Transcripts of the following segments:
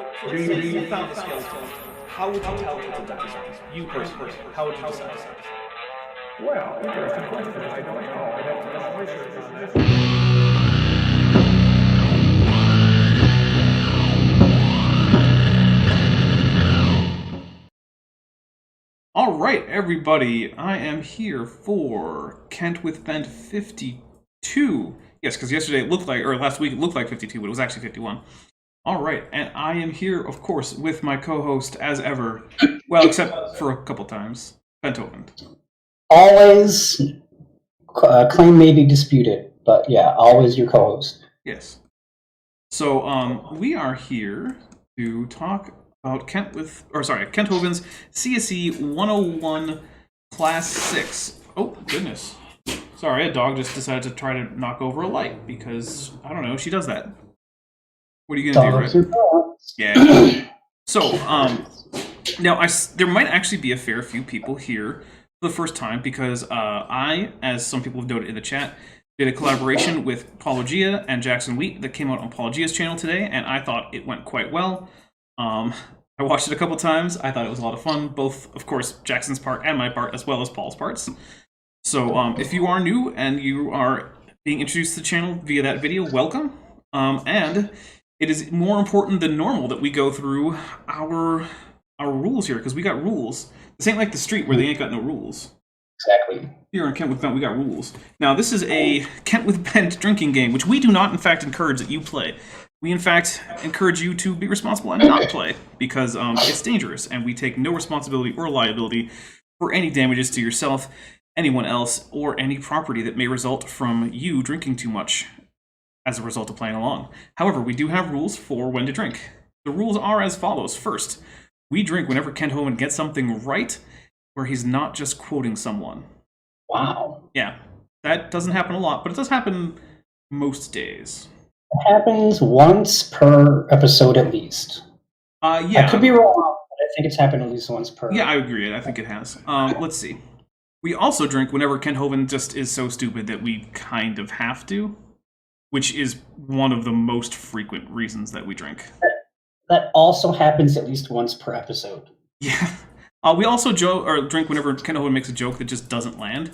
So you found the skeleton. How would you tell people that was you personally? How would you decide? Well, interesting question. I don't know. I'd have to do some research on that. All right, everybody, I am here for Kent with Bent 52. Yes, because yesterday it looked like, or last week it looked like 52, but it was actually 51. All right, and I am here, of course, with my co-host as ever. Well, except for a couple times, Beethoven. Always claim may be disputed, but yeah, always your co-host. Yes. So we are here to talk about Kent Hovind's CSE 101 Class 6. Oh, goodness. Sorry, a dog just decided to try to knock over a light because, I don't know, she does that. What are you going to do, right? Yeah. So, now, there might actually be a fair few people here for the first time because I, as some people have noted in the chat, did a collaboration with Paulogia and Jackson Wheat that came out on Paulogia's channel today, and I thought it went quite well. I watched it a couple times. I thought it was a lot of fun, both, of course, Jackson's part and my part, as well as Paul's parts. So if you are new and you are being introduced to the channel via that video, welcome. And it is more important than normal that we go through our rules here, because we got rules. This ain't like the street where they ain't got no rules. Exactly. Here on Kent with Bent, we got rules. Now, this is a Kent with Bent drinking game, which we do not, in fact, encourage that you play. We, in fact, encourage you to be responsible and not play, because it's dangerous, and we take no responsibility or liability for any damages to yourself, anyone else, or any property that may result from you drinking too much as a result of playing along. However, we do have rules for when to drink. The rules are as follows. First, we drink whenever Kent Hovind gets something right, where he's not just quoting someone. Wow. Yeah, that doesn't happen a lot, but it does happen most days. It happens once per episode at least. Yeah. I could be wrong, but I think it's happened at least once per. Yeah, I agree. I think it has. Let's see. We also drink whenever Kent Hovind just is so stupid that we kind of have to, which is one of the most frequent reasons that we drink. That also happens at least once per episode. Yeah. We also drink whenever Kent Hovind makes a joke that just doesn't land,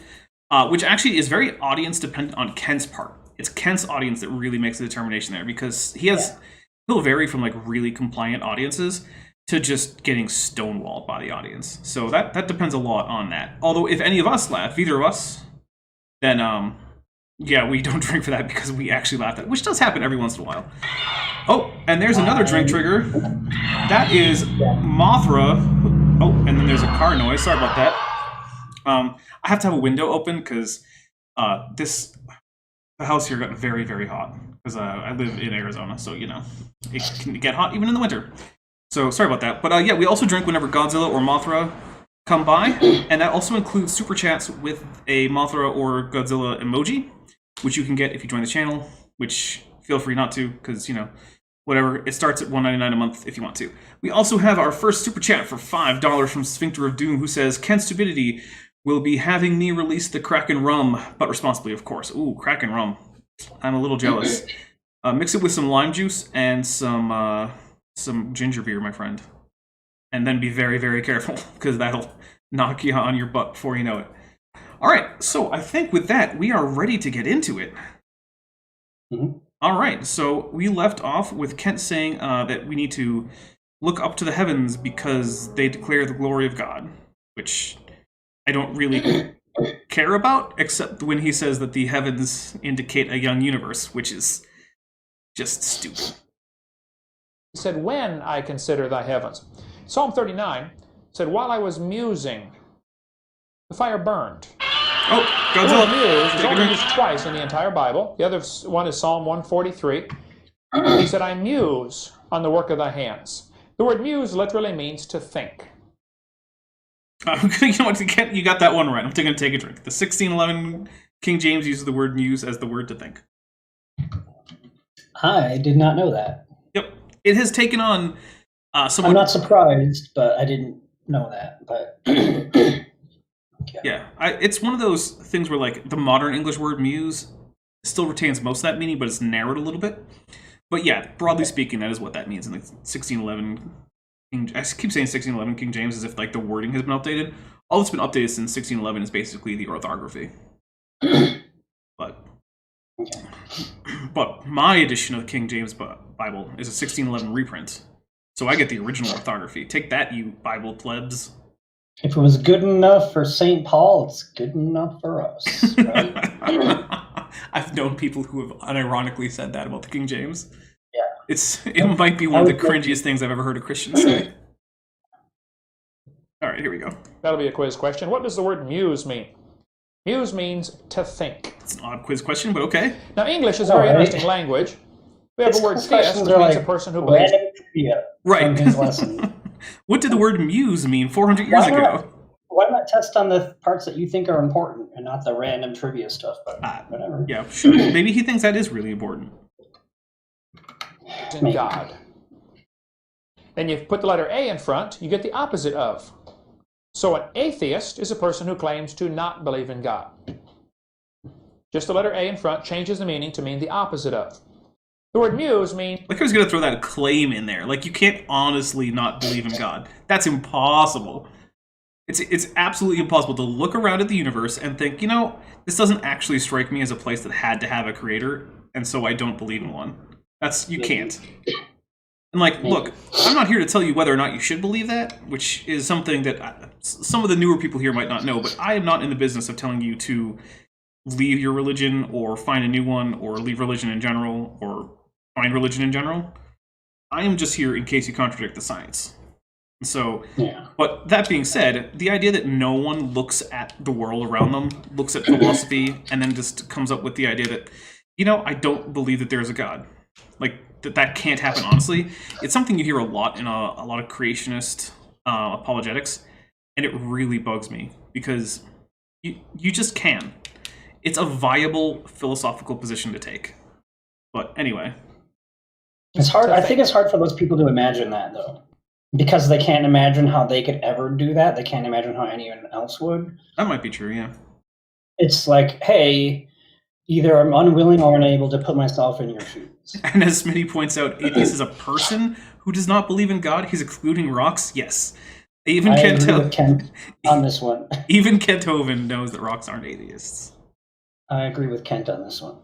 which actually is very audience dependent on Kent's part. It's Kent's audience that really makes the determination there, because he'll vary from like really compliant audiences to just getting stonewalled by the audience. So that depends a lot on that. Although if any of us laugh, either of us, then yeah, we don't drink for that because we actually laughed at it, which does happen every once in a while. Oh, and there's another drink trigger. That is Mothra. Oh, and then there's a car noise. Sorry about that. I have to have a window open because the house here got very, very hot because I live in Arizona, so you know it can get hot even in the winter. So sorry about that. But yeah, we also drink whenever Godzilla or Mothra come by, and that also includes super chats with a Mothra or Godzilla emoji, which you can get if you join the channel. Which feel free not to, because you know. Whatever, it starts at $1.99 a month if you want to. We also have our first super chat for $5 from Sphincter of Doom, who says, Kent Stupidity will be having me release the Kraken rum, but responsibly, of course. Ooh, Kraken rum. I'm a little jealous. Mix it with some lime juice and some ginger beer, my friend. And then be very, very careful, because that'll knock you on your butt before you know it. All right, so I think with that, we are ready to get into it. Mm-hmm. All right, so we left off with Kent saying that we need to look up to the heavens because they declare the glory of God, which I don't really care about, except when he says that the heavens indicate a young universe, which is just stupid. He said, when I consider thy heavens. Psalm 39 said, while I was musing, the fire burned. Oh, Godzilla. Muse is only used twice in the entire Bible. The other one is Psalm 143. He said, I muse on the work of thy hands. The word muse literally means to think. You know what? You got that one right. I'm going to take a drink. The 1611 King James uses the word muse as the word to think. I did not know that. Yep. It has taken on somewhat... I'm not surprised, but I didn't know that. But yeah, it's one of those things where like the modern English word muse still retains most of that meaning, but it's narrowed a little bit. But yeah, broadly speaking, that is what that means in the 1611. I keep saying 1611 King James as if like the wording has been updated. All that's been updated since 1611 is basically the orthography. But my edition of the King James Bible is a 1611 reprint, so I get the original orthography. Take that, you Bible plebs. If it was good enough for St. Paul, it's good enough for us, right? I've known people who have unironically said that about the King James. Yeah. It might be one of the cringiest things I've ever heard a Christian say. All right, here we go. That'll be a quiz question. What does the word muse mean? Muse means to think. It's an odd quiz question, but okay. Now, English is a very interesting language. We have a word theist, which means a person who believes... Right. His lesson. What did the word muse mean 400 years ago? Why not test on the parts that you think are important and not the random trivia stuff? But whatever. Yeah, sure. Maybe he thinks that is really important. In God. Then you put the letter A in front, you get the opposite of. So an atheist is a person who claims to not believe in God. Just the letter A in front changes the meaning to mean the opposite of. The word muse means... Like I was going to throw that claim in there. Like, you can't honestly not believe in God. That's impossible. It's absolutely impossible to look around at the universe and think, you know, this doesn't actually strike me as a place that had to have a creator, and so I don't believe in one. You can't. And like, look, I'm not here to tell you whether or not you should believe that, which is something that some of the newer people here might not know, but I am not in the business of telling you to leave your religion or find a new one or leave religion in general or find religion in general. I am just here in case you contradict the science. So, but that being said, the idea that no one looks at the world around them, looks at philosophy, and then just comes up with the idea that, you know, I don't believe that there's a God. Like, that can't happen, honestly. It's something you hear a lot in a lot of creationist apologetics, and it really bugs me, because you just can. It's a viable philosophical position to take. But anyway. It's hard. I think it's hard for those people to imagine that, though. Because they can't imagine how they could ever do that. They can't imagine how anyone else would. That might be true, yeah. It's like, hey, either I'm unwilling or unable to put myself in your shoes. And as Smitty points out, atheist is a person who does not believe in God. He's excluding rocks. Yes. Even Kent on this one. Even Kent Hovind knows that rocks aren't atheists. I agree with Kent on this one.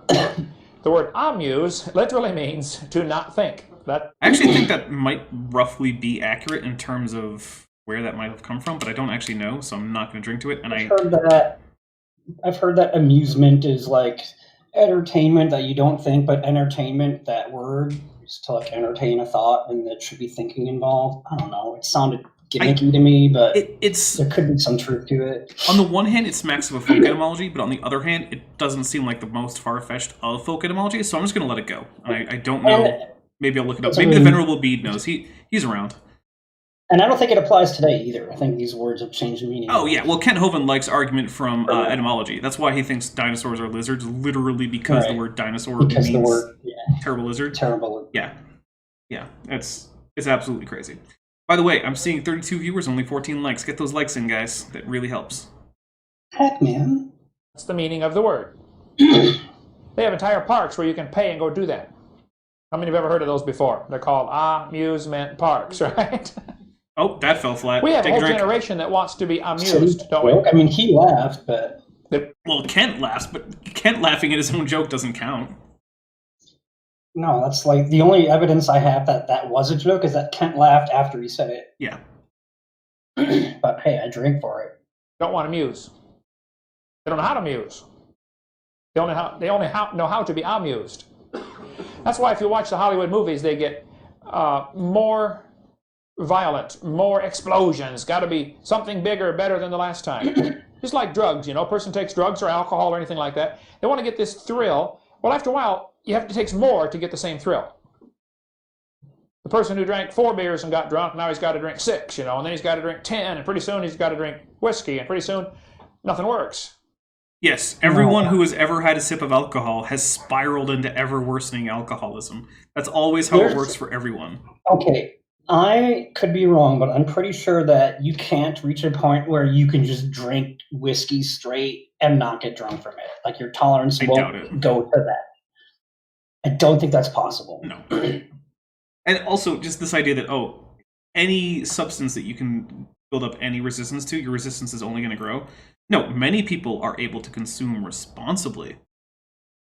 The word amuse literally means to not think. I actually think that might roughly be accurate in terms of where that might have come from, but I don't actually know, so I'm not going to drink to it. And I've heard that amusement is like entertainment that you don't think, but entertainment, that word, is to like entertain a thought, and there should be thinking involved. I don't know. It sounded gimmicky to me, but there could be some truth to it. On the one hand, it smacks of a folk etymology, but on the other hand, it doesn't seem like the most far-fetched of folk etymology, so I'm just going to let it go. I don't know. Maybe I'll look it up. Maybe the Venerable Bede knows. He's around. And I don't think it applies today either. I think these words have changed meaning. Oh, yeah. Well, Kent Hovind likes argument from etymology. That's why he thinks dinosaurs are lizards, literally because the word dinosaur means terrible lizard. Terrible. Yeah. Yeah. It's absolutely crazy. By the way, I'm seeing 32 viewers, only 14 likes. Get those likes in, guys. That really helps. Heck, man. That's the meaning of the word. They have entire parks where you can pay and go do that. How many have ever heard of those before? They're called amusement parks, right? Oh, that fell flat. We have a whole generation that wants to be amused, don't we? I mean, he laughed, but... Well, Kent laughs, but Kent laughing at his own joke doesn't count. No, that's like the only evidence I have that was a joke is that Kent laughed after he said it. Yeah. But hey, I drink for it. Don't want to muse. They don't know how to muse. They only know how to be amused. That's why if you watch the Hollywood movies, they get more violent, more explosions. Got to be something bigger, better than the last time. Just like drugs, you know, a person takes drugs or alcohol or anything like that. They want to get this thrill. Well, after a while, you have to take more to get the same thrill. The person who drank 4 beers and got drunk, now he's got to drink 6, you know, and then he's got to drink 10, and pretty soon he's got to drink whiskey, and pretty soon nothing works. Yes, everyone who has ever had a sip of alcohol has spiraled into ever-worsening alcoholism. That's always how it works for everyone. Okay, I could be wrong, but I'm pretty sure that you can't reach a point where you can just drink whiskey straight and not get drunk from it. Like, your tolerance won't go to that. I don't think that's possible. No. And also, just this idea that, any substance that you can build up any resistance to, your resistance is only going to grow. No, many people are able to consume responsibly.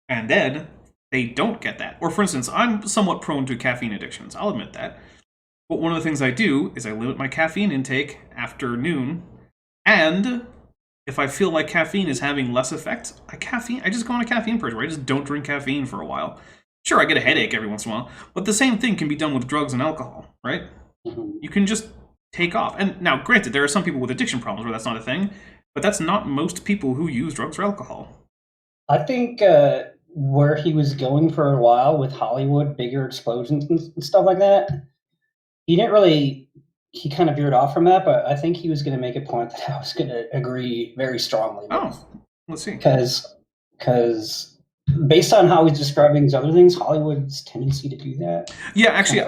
And then they don't get that. Or, for instance, I'm somewhat prone to caffeine addictions. I'll admit that. But one of the things I do is I limit my caffeine intake after noon. And if I feel like caffeine is having less effect, I just go on a caffeine purge where I just don't drink caffeine for a while. Sure, I get a headache every once in a while, but the same thing can be done with drugs and alcohol, right? Mm-hmm. You can just take off. And now, granted, there are some people with addiction problems where that's not a thing, but that's not most people who use drugs or alcohol. I think where he was going for a while with Hollywood, bigger explosions and stuff like that, he kind of veered off from that, but I think he was going to make a point that I was going to agree very strongly with. Oh, let's see. Because based on how he's describing these other things, Hollywood's tendency to do that. Yeah, actually,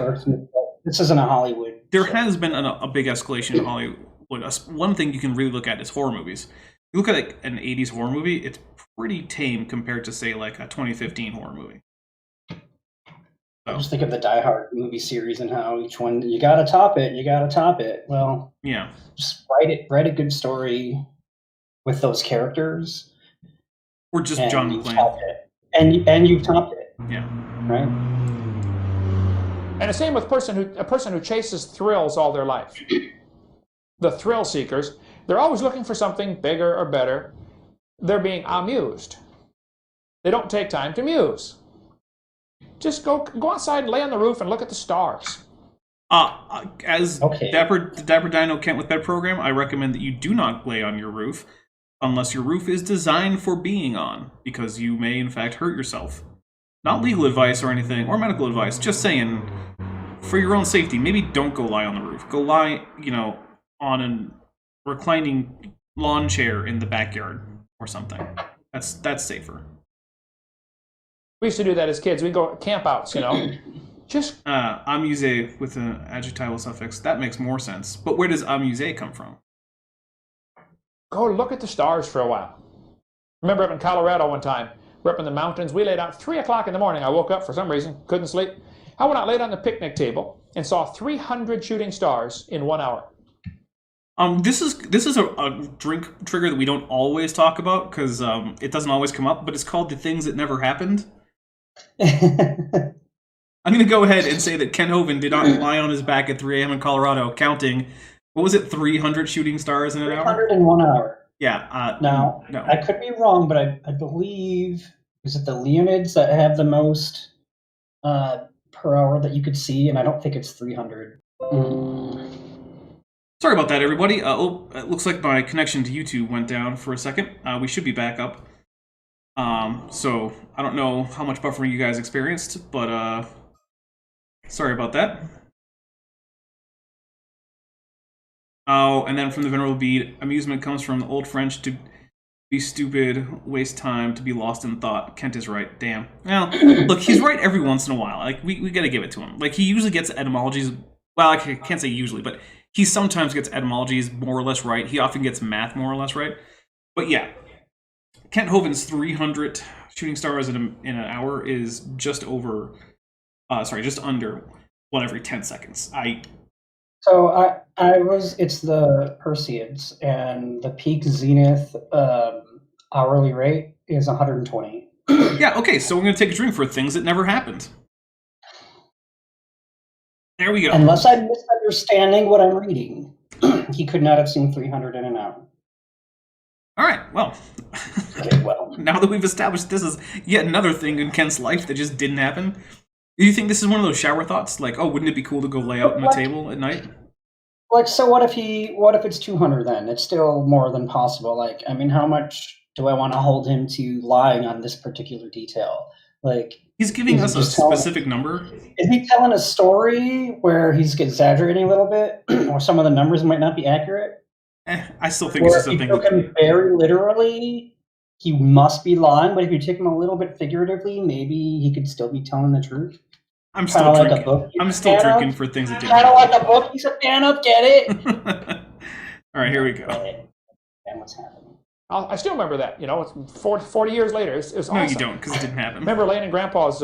this isn't a Hollywood. There has been a big escalation in Hollywood. One thing you can really look at is horror movies. You look at like an 80s horror movie, it's pretty tame compared to, say, like a 2015 horror movie. I just think of the Die Hard movie series and how each one, you gotta top it. Well, yeah, just write a good story with those characters. Or just John McClane. And you've topped it. Yeah. Right? And the same with a person who chases thrills all their life. The thrill seekers, they're always looking for something bigger or better. They're being amused. They don't take time to muse. Just go outside and lay on the roof and look at the stars. As the Dapper Dino Kent with Bed program, I recommend that you do not lay on your roof unless your roof is designed for being on, because you may in fact hurt yourself. Not legal advice or anything, or medical advice, just saying, for your own safety, maybe don't go lie on the roof. Go lie, on a reclining lawn chair in the backyard or something. That's safer. We used to do that as kids. We'd go campouts, Just amuse with an adjectival suffix. That makes more sense. But where does amuse come from? go look at the stars for a while. Remember up in Colorado one time, we're up in the mountains. We laid out 3 o'clock in the morning. I woke up for some reason, couldn't sleep. I went out, laid on the picnic table, and saw 300 shooting stars in 1 hour. This is a drink trigger that we don't always talk about because it doesn't always come up, but it's called The Things That Never Happened. I'm going to go ahead and say that Ken Hovind did not lie on his back at 3 a.m. in Colorado counting, what was it, 300 shooting stars in an hour? 300 in 1 hour. Yeah. No, I could be wrong, but I believe, is it the Leonids that have the most per hour that you could see? And I don't think it's 300. Sorry about that, everybody. It looks like my connection to YouTube went down for a second. We should be back up. So I don't know how much buffering you guys experienced, but sorry about that. Oh, and then from the Venerable Bede, amusement comes from the Old French to be stupid, waste time, to be lost in thought. Kent is right. Damn. Well, look, he's right every once in a while. Like, we got to give it to him. Like, he usually gets etymologies. Well, I can't say usually, but he sometimes gets etymologies more or less right. He often gets math more or less right. But yeah, Kent Hovind's 300 shooting stars in an hour is just under 1 every 10 seconds. So it's the Perseids, and the peak zenith hourly rate is 120. Yeah, okay, so we're going to take a drink for Things That Never Happened. There we go. Unless I'm misunderstanding what I'm reading, he could not have seen 300 in an hour. All right, well. Okay, well. Now that we've established this is yet another thing in Kent's life that just didn't happen, do you think this is one of those shower thoughts? Like, oh, wouldn't it be cool to go lay out on the table at night? Like, so what if it's 200 then? It's still more than possible. Like, I mean, how much do I want to hold him to lying on this particular detail? Like, he's giving us a specific number. Is he telling a story where he's exaggerating a little bit, or some of the numbers might not be accurate? I still think this is something. If you took him very literally, he must be lying. But if you take him a little bit figuratively, maybe he could still be telling the truth. I'm still drinking. I'm still drinking for Things That Didn't Happen. Kind of like a book he's a fan of. Get it? All right, here we go. And what's happening? I still remember that. It's 40 years later. It's no, awesome. you don't, because it didn't happen. Remember laying in Grandpa's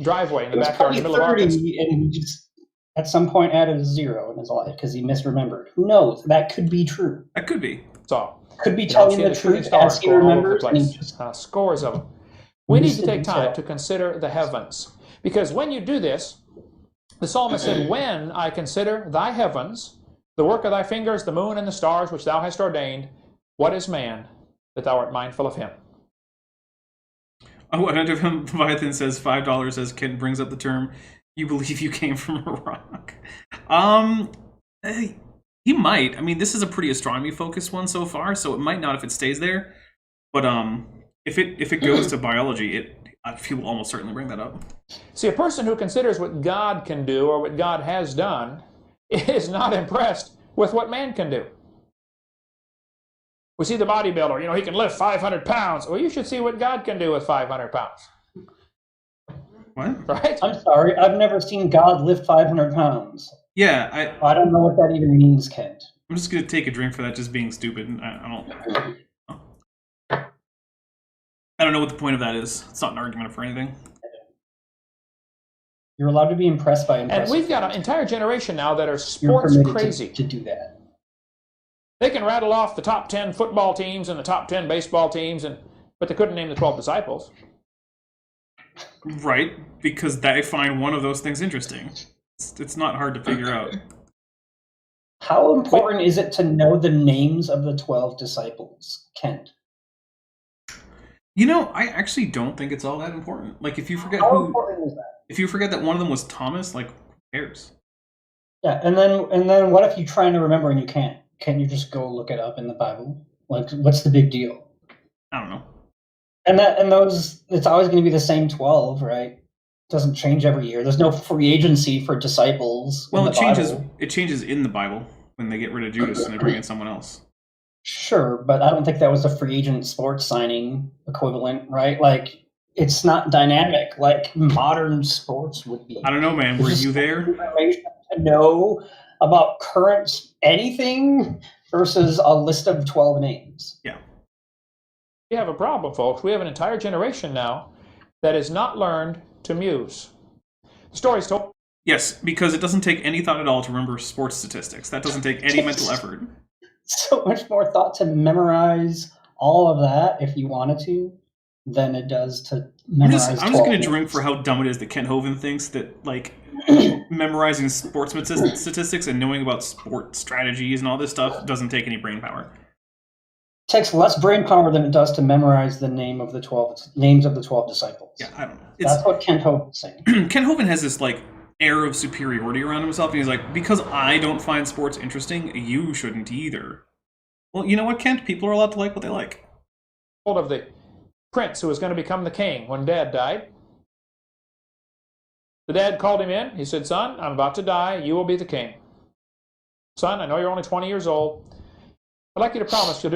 driveway in the It was backyard in the probably middle of 30, Arkansas. and he just at some point added a 0 in his life because he misremembered. Who knows? That could be true. That could be. So, Could be you know, telling see the shooting truth stars as he going all over the remembers, and he place. just Scores of them. We need missed to the take time detail. to consider the heavens. Because when you do this, the psalmist said, when I consider thy heavens, the work of thy fingers, the moon and the stars which thou hast ordained, what is man that thou art mindful of him? Oh, and Leviathan says $5 as Ken brings up the term, you believe you came from a rock. He might. I mean, this is a pretty astronomy-focused one so far, so it might not if it stays there. But if it goes to biology, he will almost certainly bring that up. See, a person who considers what God can do or what God has done is not impressed with what man can do. We see the bodybuilder, you know, he can lift 500 pounds. Well, you should see what God can do with 500 pounds. What? Right? I'm sorry, I've never seen God lift 500 pounds. Yeah, I don't know what that even means, Kent. I'm just going to take a drink for that just being stupid. I don't know what the point of that is. It's not an argument for anything. You're allowed to be impressed by And impressive. we've got an entire generation now that are You're sports permitted crazy. to do that. They can rattle off the top 10 football teams and the top 10 baseball teams, but they couldn't name the 12 disciples. Right, because they find one of those things interesting. It's not hard to figure out. How important is it to know the names of the 12 disciples, Kent? You know, I actually don't think it's all that important. Like, if you forget How important is that? if you forget that one of them was Thomas, like, who cares? Yeah, and then what if you're trying to remember and you can't? Can't you just go look it up in the Bible? Like, what's the big deal? I don't know. And those, it's always going to be the same 12, right? It doesn't change every year. There's no free agency for disciples. Well, in it the changes. Bible. It changes in the Bible when they get rid of Judas and they bring in someone else. Sure, but I don't think that was a free agent sports signing equivalent, right? Like, it's not dynamic like modern sports would be. I don't know, man. Were It's you just there? Information to know about current anything versus a list of 12 names. Yeah. We have a problem, folks. We have an entire generation now that has not learned to muse. The story's told. Yes, because it doesn't take any thought at all to remember sports statistics. That doesn't take any mental effort. So much more thought to memorize all of that if you wanted to than it does to I'm memorize just 12 going to names. drink for how dumb it is that Kent Hovind thinks that, like, memorizing sports statistics and knowing about sport strategies and all this stuff doesn't take any brain power. It takes less brain power than it does to memorize the names of the 12 disciples. Yeah, I don't know. That's what Kent Hovind saying. Kent Hovind has this, like, air of superiority around himself, and he's like, because I don't find sports interesting, you shouldn't either. Well, you know what, Kent? People are allowed to like what they like. Of the prince who was going to become the king when Dad died. The dad called him in. He said, son, I'm about to die. You will be the king. Son, I know you're only 20 years old. I'd like you to promise you'll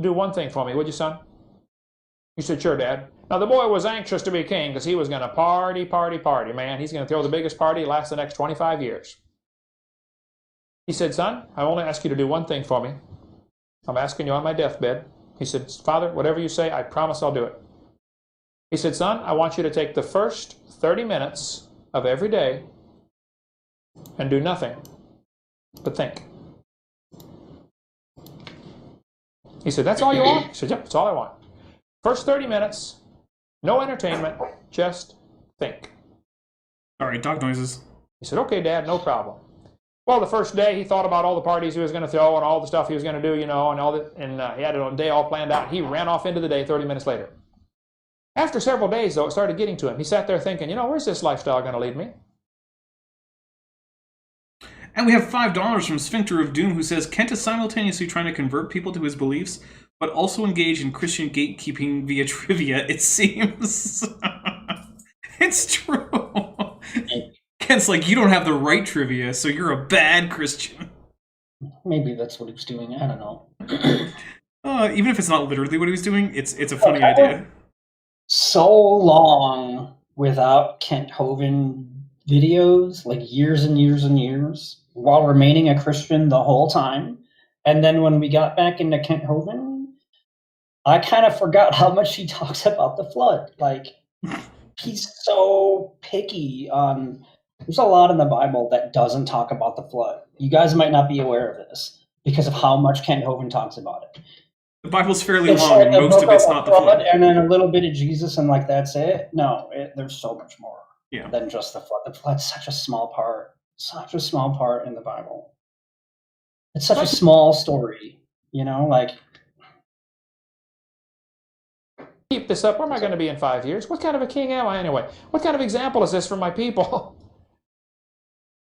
do one thing for me, would you, son? He said, sure, Dad. Now, the boy was anxious to be king because he was going to party, man. He's going to throw the biggest party, last the next 25 years. He said, son, I only ask you to do one thing for me. I'm asking you on my deathbed. He said, Father, whatever you say, I promise I'll do it. He said, son, I want you to take the first 30 minutes of every day and do nothing but think. He said, that's all you want? He said, yep, that's all I want. First 30 minutes, no entertainment, just think. All right, dog noises. He said, okay, Dad, no problem. Well, the first day, he thought about all the parties he was going to throw and all the stuff he was going to do, and all that, and he had a day all planned out. He ran off into the day 30 minutes later. After several days, though, it started getting to him. He sat there thinking, where's this lifestyle going to lead me? And we have $5 from Sphincter of Doom, who says, Kent is simultaneously trying to convert people to his beliefs, but also engage in Christian gatekeeping via trivia, it seems. It's true. Kent's like, you don't have the right trivia, so you're a bad Christian. Maybe that's what he was doing. I don't know. Even if it's not literally what he was doing, it's a funny idea. So long without Kent Hovind videos, like years and years and years, while remaining a Christian the whole time. And then when we got back into Kent Hovind, I kind of forgot how much he talks about the flood. Like, he's so picky on. There's a lot in the Bible that doesn't talk about the flood. You guys might not be aware of this because of how much Kent Hovind talks about it. The Bible's fairly It's long, like and a most book of it's of not the flood, flood. and then a little bit of Jesus, and like that's it. No, there's so much more Yeah. than just the flood. The flood's such a small part in the Bible. It's such a small story, like. Keep this up. Where am I going to be in 5 years? What kind of a king am I anyway? What kind of example is this for my people?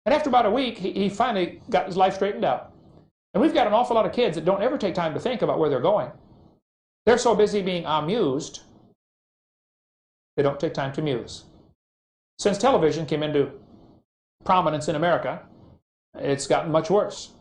And after about a week, he finally got his life straightened out. And we've got an awful lot of kids that don't ever take time to think about where they're going. They're so busy being amused, they don't take time to muse. Since television came into prominence in America, it's gotten much worse.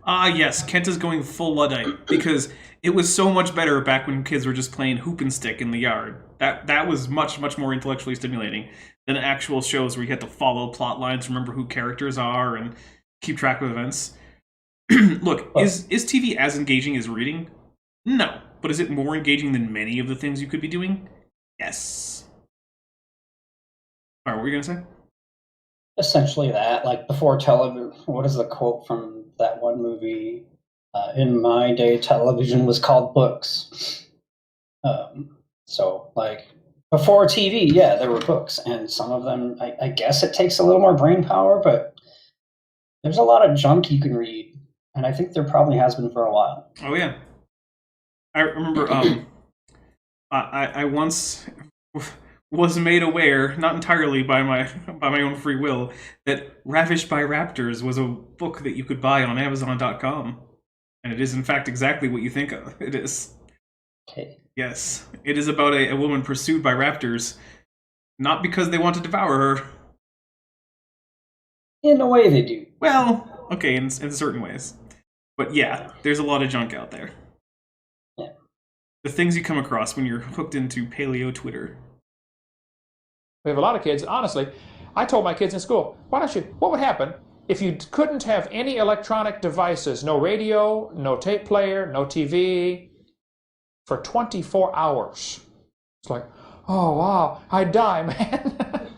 Yes, Kent is going full Luddite, because it was so much better back when kids were just playing hoop and stick in the yard. That was much, much more intellectually stimulating than actual shows where you have to follow plot lines, remember who characters are, and keep track of events. Look, is TV as engaging as reading? No. But is it more engaging than many of the things you could be doing? Yes. All right, what were you going to say? Essentially that, like before television, what is the quote from that one movie? In my day, television was called books. So, like, before TV, yeah, there were books, and some of them, I guess it takes a little more brain power, but there's a lot of junk you can read, and I think there probably has been for a while. Oh, yeah. I remember I once was made aware, not entirely by my own free will, that Ravished by Raptors was a book that you could buy on Amazon.com. And it is, in fact, exactly what you think it is. Okay. Yes. It is about a woman pursued by raptors, not because they want to devour her. In a way, they do. Well, okay, in certain ways. But yeah, there's a lot of junk out there. Yeah. The things you come across when you're hooked into paleo Twitter. We have a lot of kids. Honestly, I told my kids in school, what would happen if you couldn't have any electronic devices, no radio, no tape player, no TV, for 24 hours? It's like, oh, wow, I'd die, man.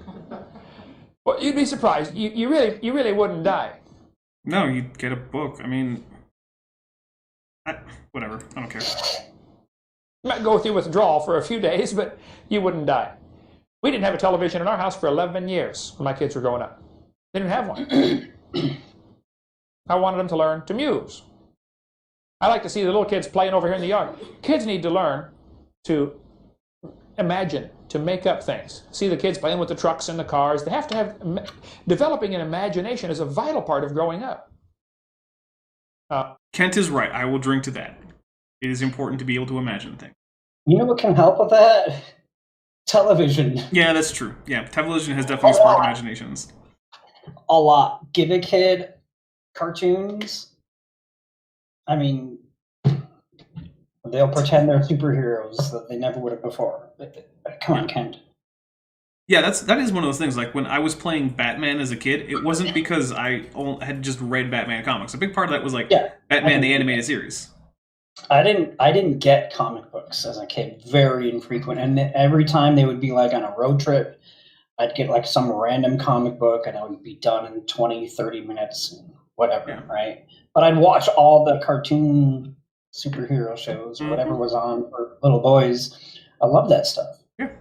Well, you'd be surprised. You really wouldn't die. No, you'd get a book. I mean, whatever. I don't care. You might go through withdrawal for a few days, but you wouldn't die. We didn't have a television in our house for 11 years when my kids were growing up. They didn't have one. I wanted them to learn to muse. I like to see the little kids playing over here in the yard. Kids need to learn to imagine, to make up things. See the kids playing with the trucks and the cars. They have to have, developing an imagination is a vital part of growing up. Kent is right. I will drink to that. It is important to be able to imagine things. You know what can help with that? Television. Yeah, that's true. Yeah, television has definitely sparked imaginations. A lot. Give a kid cartoons. I mean, they'll pretend they're superheroes that they never would have before. Come on, Kent. Yeah, that is one of those things. Like when I was playing Batman as a kid, it wasn't because I had just read Batman comics. A big part of that was like Batman the animated series. I didn't get comic books as a kid. Very infrequent, and every time they would be like on a road trip, I'd get like some random comic book, and I would be done in 20, 30 minutes, and whatever, right? But I'd watch all the cartoon superhero shows, whatever was on for little boys. I love that stuff. Yeah.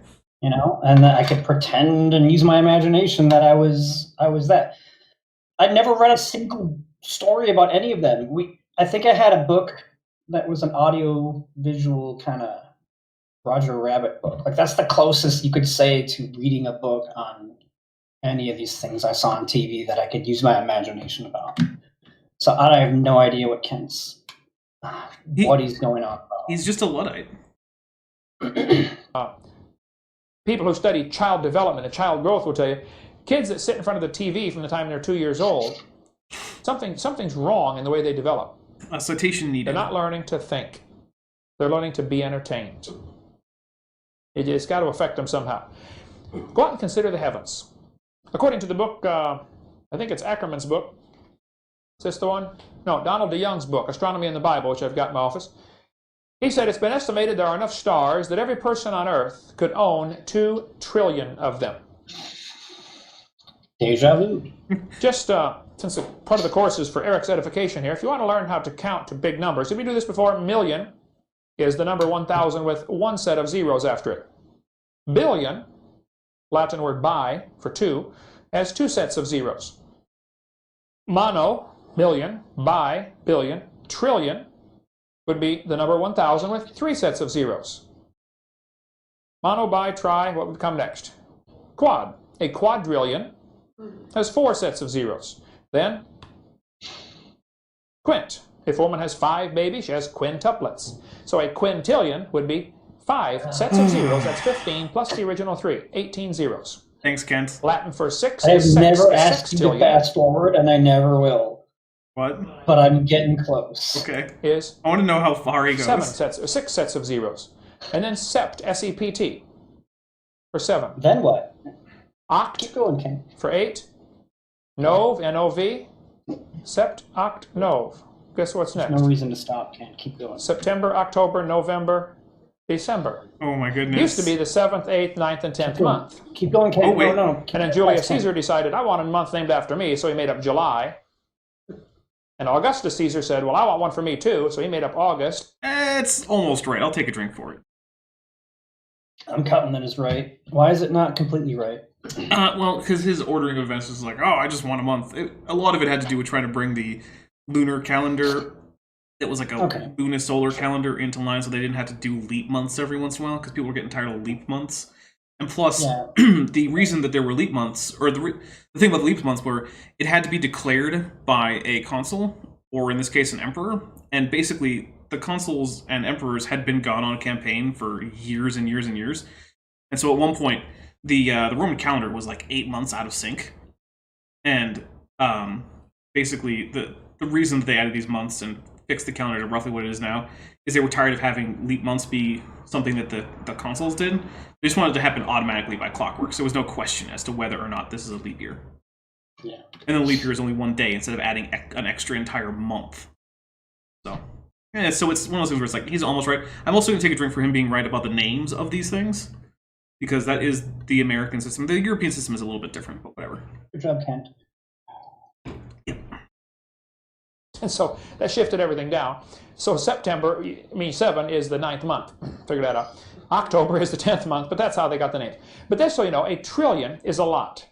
You know, and I could pretend and use my imagination that I was that. I'd never read a single story about any of them. I think I had a book that was an audio visual kind of Roger Rabbit book. Like that's the closest you could say to reading a book on any of these things I saw on TV that I could use my imagination about. So I have no idea what what he's going on about. He's just a Luddite. People who study child development and child growth will tell you, kids that sit in front of the TV from the time they're 2 years old, something's wrong in the way they develop. A citation needed. They're not learning to think. They're learning to be entertained. It's got to affect them somehow. Go out and consider the heavens. According to the book, I think it's Ackerman's book. Is this the one? No, Donald DeYoung's book, Astronomy in the Bible, which I've got in my office. He said it's been estimated there are enough stars that every person on Earth could own 2 trillion of them. Deja vu. Just since part of the course is for Eric's edification here, if you want to learn how to count to big numbers, if you do this before, million is the number 1,000 with one set of zeros after it. Billion, Latin word bi for 2, has 2 sets of zeros. Mono, million, bi, billion, trillion would be the number 1,000 with 3 sets of zeros. Mono, bi, tri, what would come next? Quad. A quadrillion has 4 sets of zeros. Then, quint. If a woman has 5 babies, she has quintuplets. So a quintillion would be 5 sets of zeros. That's 15 plus the original 3, 18 zeros. Thanks, Kent. Latin for 6 I have is never asked you to sextillion. fast forward, and I never will. What? But I'm getting close. Okay. Is I want to know how far he goes. 6 sets of zeros. And then sept, S-E-P-T, for 7. Then what? Oct Keep going, Ken. for 8. Nov, N-O-V. Sept, oct, nov. Guess what's next? No reason to stop, Ken. Keep going. September, October, November, December. Oh my goodness. It used to be the 7th, 8th, 9th, and 10th month. Keep going, Ken. Oh, wait. No. And then Julius Caesar decided, I want a month named after me, so he made up July. And Augustus Caesar said, well, I want one for me too, so he made up August. It's almost right. I'll take a drink for it. I'm counting that as right. Why is it not completely right? Well, because his ordering of events was like, oh, I just want a month. A lot of it had to do with trying to bring the lunar calendar that was like a lunisolar calendar into line, so they didn't have to do leap months every once in a while, because people were getting tired of leap months. And plus, the reason that there were leap months, or the thing about the leap months were, it had to be declared by a consul, or in this case, an emperor. And basically, the consuls and emperors had been gone on a campaign for years and years and years. And so at one point, the Roman calendar was like 8 months out of sync. And basically, the reason that they added these months and fixed the calendar to roughly what it is now is they were tired of having leap months be something that the consuls did. They just wanted it to happen automatically by clockwork, so there was no question as to whether or not this is a leap year. Yeah. And then leap year is only one day instead of adding an extra entire month. So, yeah, so it's one of those things where it's like, he's almost right. I'm also going to take a drink for him being right about the names of these things, because that is the American system. The European system is a little bit different, but whatever. Good job, Kent. And so that shifted everything down. So September, 7 is the 9th month. Figure that out. October is the 10th month, but that's how they got the name. But just so you know, a trillion is a lot.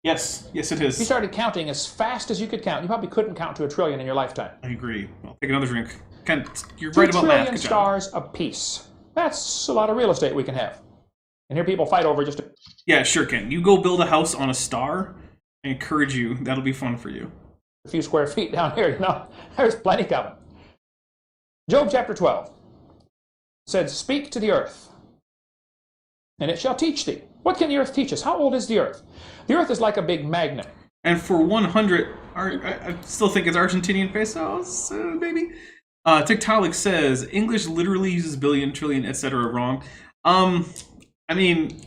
Yes, it If you is. started counting as fast as you could count, you probably couldn't count to a trillion in your lifetime. I agree. I'll take another drink. Kent, you're 2 right about math. trillion Good job. stars apiece. That's a lot of real estate we can have. And here people fight over just Yeah, sure, Kent. You go build a house on a star. I encourage you. That'll be fun for you. a few square feet down here, there's plenty coming. Job chapter 12 said, speak to the earth, and it shall teach thee. What can the earth teach us? How old is the earth? The earth is like a big magnet. And for 100, I still think it's Argentinian pesos, maybe. Tiktaalik says, English literally uses billion, trillion, etc. wrong. I mean,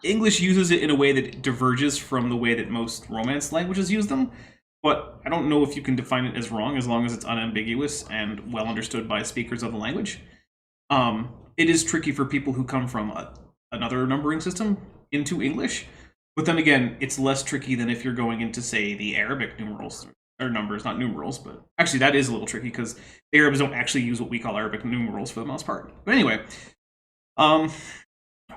English uses it in a way that diverges from the way that most Romance languages use them. But I don't know if you can define it as wrong as long as it's unambiguous and well understood by speakers of the language. It is tricky for people who come from another numbering system into English. But then again, it's less tricky than if you're going into, say, the Arabic numerals, or numbers, not numerals. But actually, that is a little tricky because the Arabs don't actually use what we call Arabic numerals for the most part. But anyway, I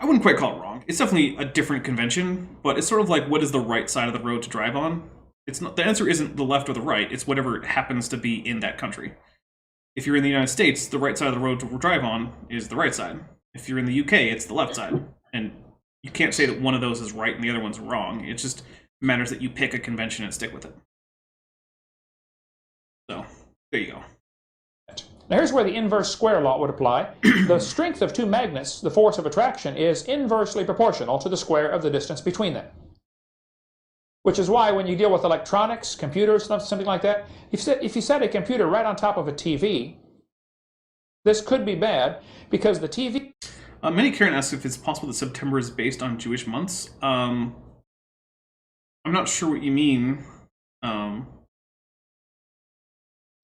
wouldn't quite call it wrong. It's definitely a different convention, but it's sort of like, what is the right side of the road to drive on? It's not, the answer isn't the left or the right, it's whatever happens to be in that country. If you're in the United States, the right side of the road to drive on is the right side. If you're in the UK, it's the left side. And you can't say that one of those is right and the other one's wrong. It just matters that you pick a convention and stick with it. So, there you go. Now here's where the inverse square law would apply. The strength of two magnets, the force of attraction, is inversely proportional to the square of the distance between them. Which is why when you deal with electronics, computers, something like that, if you set a computer right on top of a TV, this could be bad because the TV... Many Karen asks if it's possible that September is based on Jewish months. I'm not sure what you mean.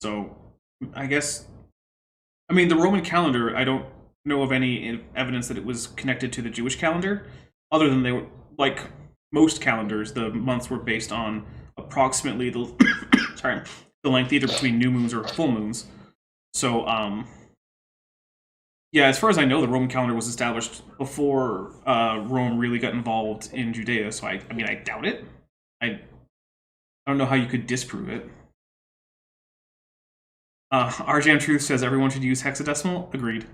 So, I guess I mean, the Roman calendar, I don't know of any evidence that it was connected to the Jewish calendar, other than they were, like most calendars, the months were based on approximately the the length either between new moons or full moons. So, yeah, as far as I know, the Roman calendar was established before Rome really got involved in Judea. So, I mean, I doubt it. I don't know how you could disprove it. RJM Truth says everyone should use hexadecimal. Agreed.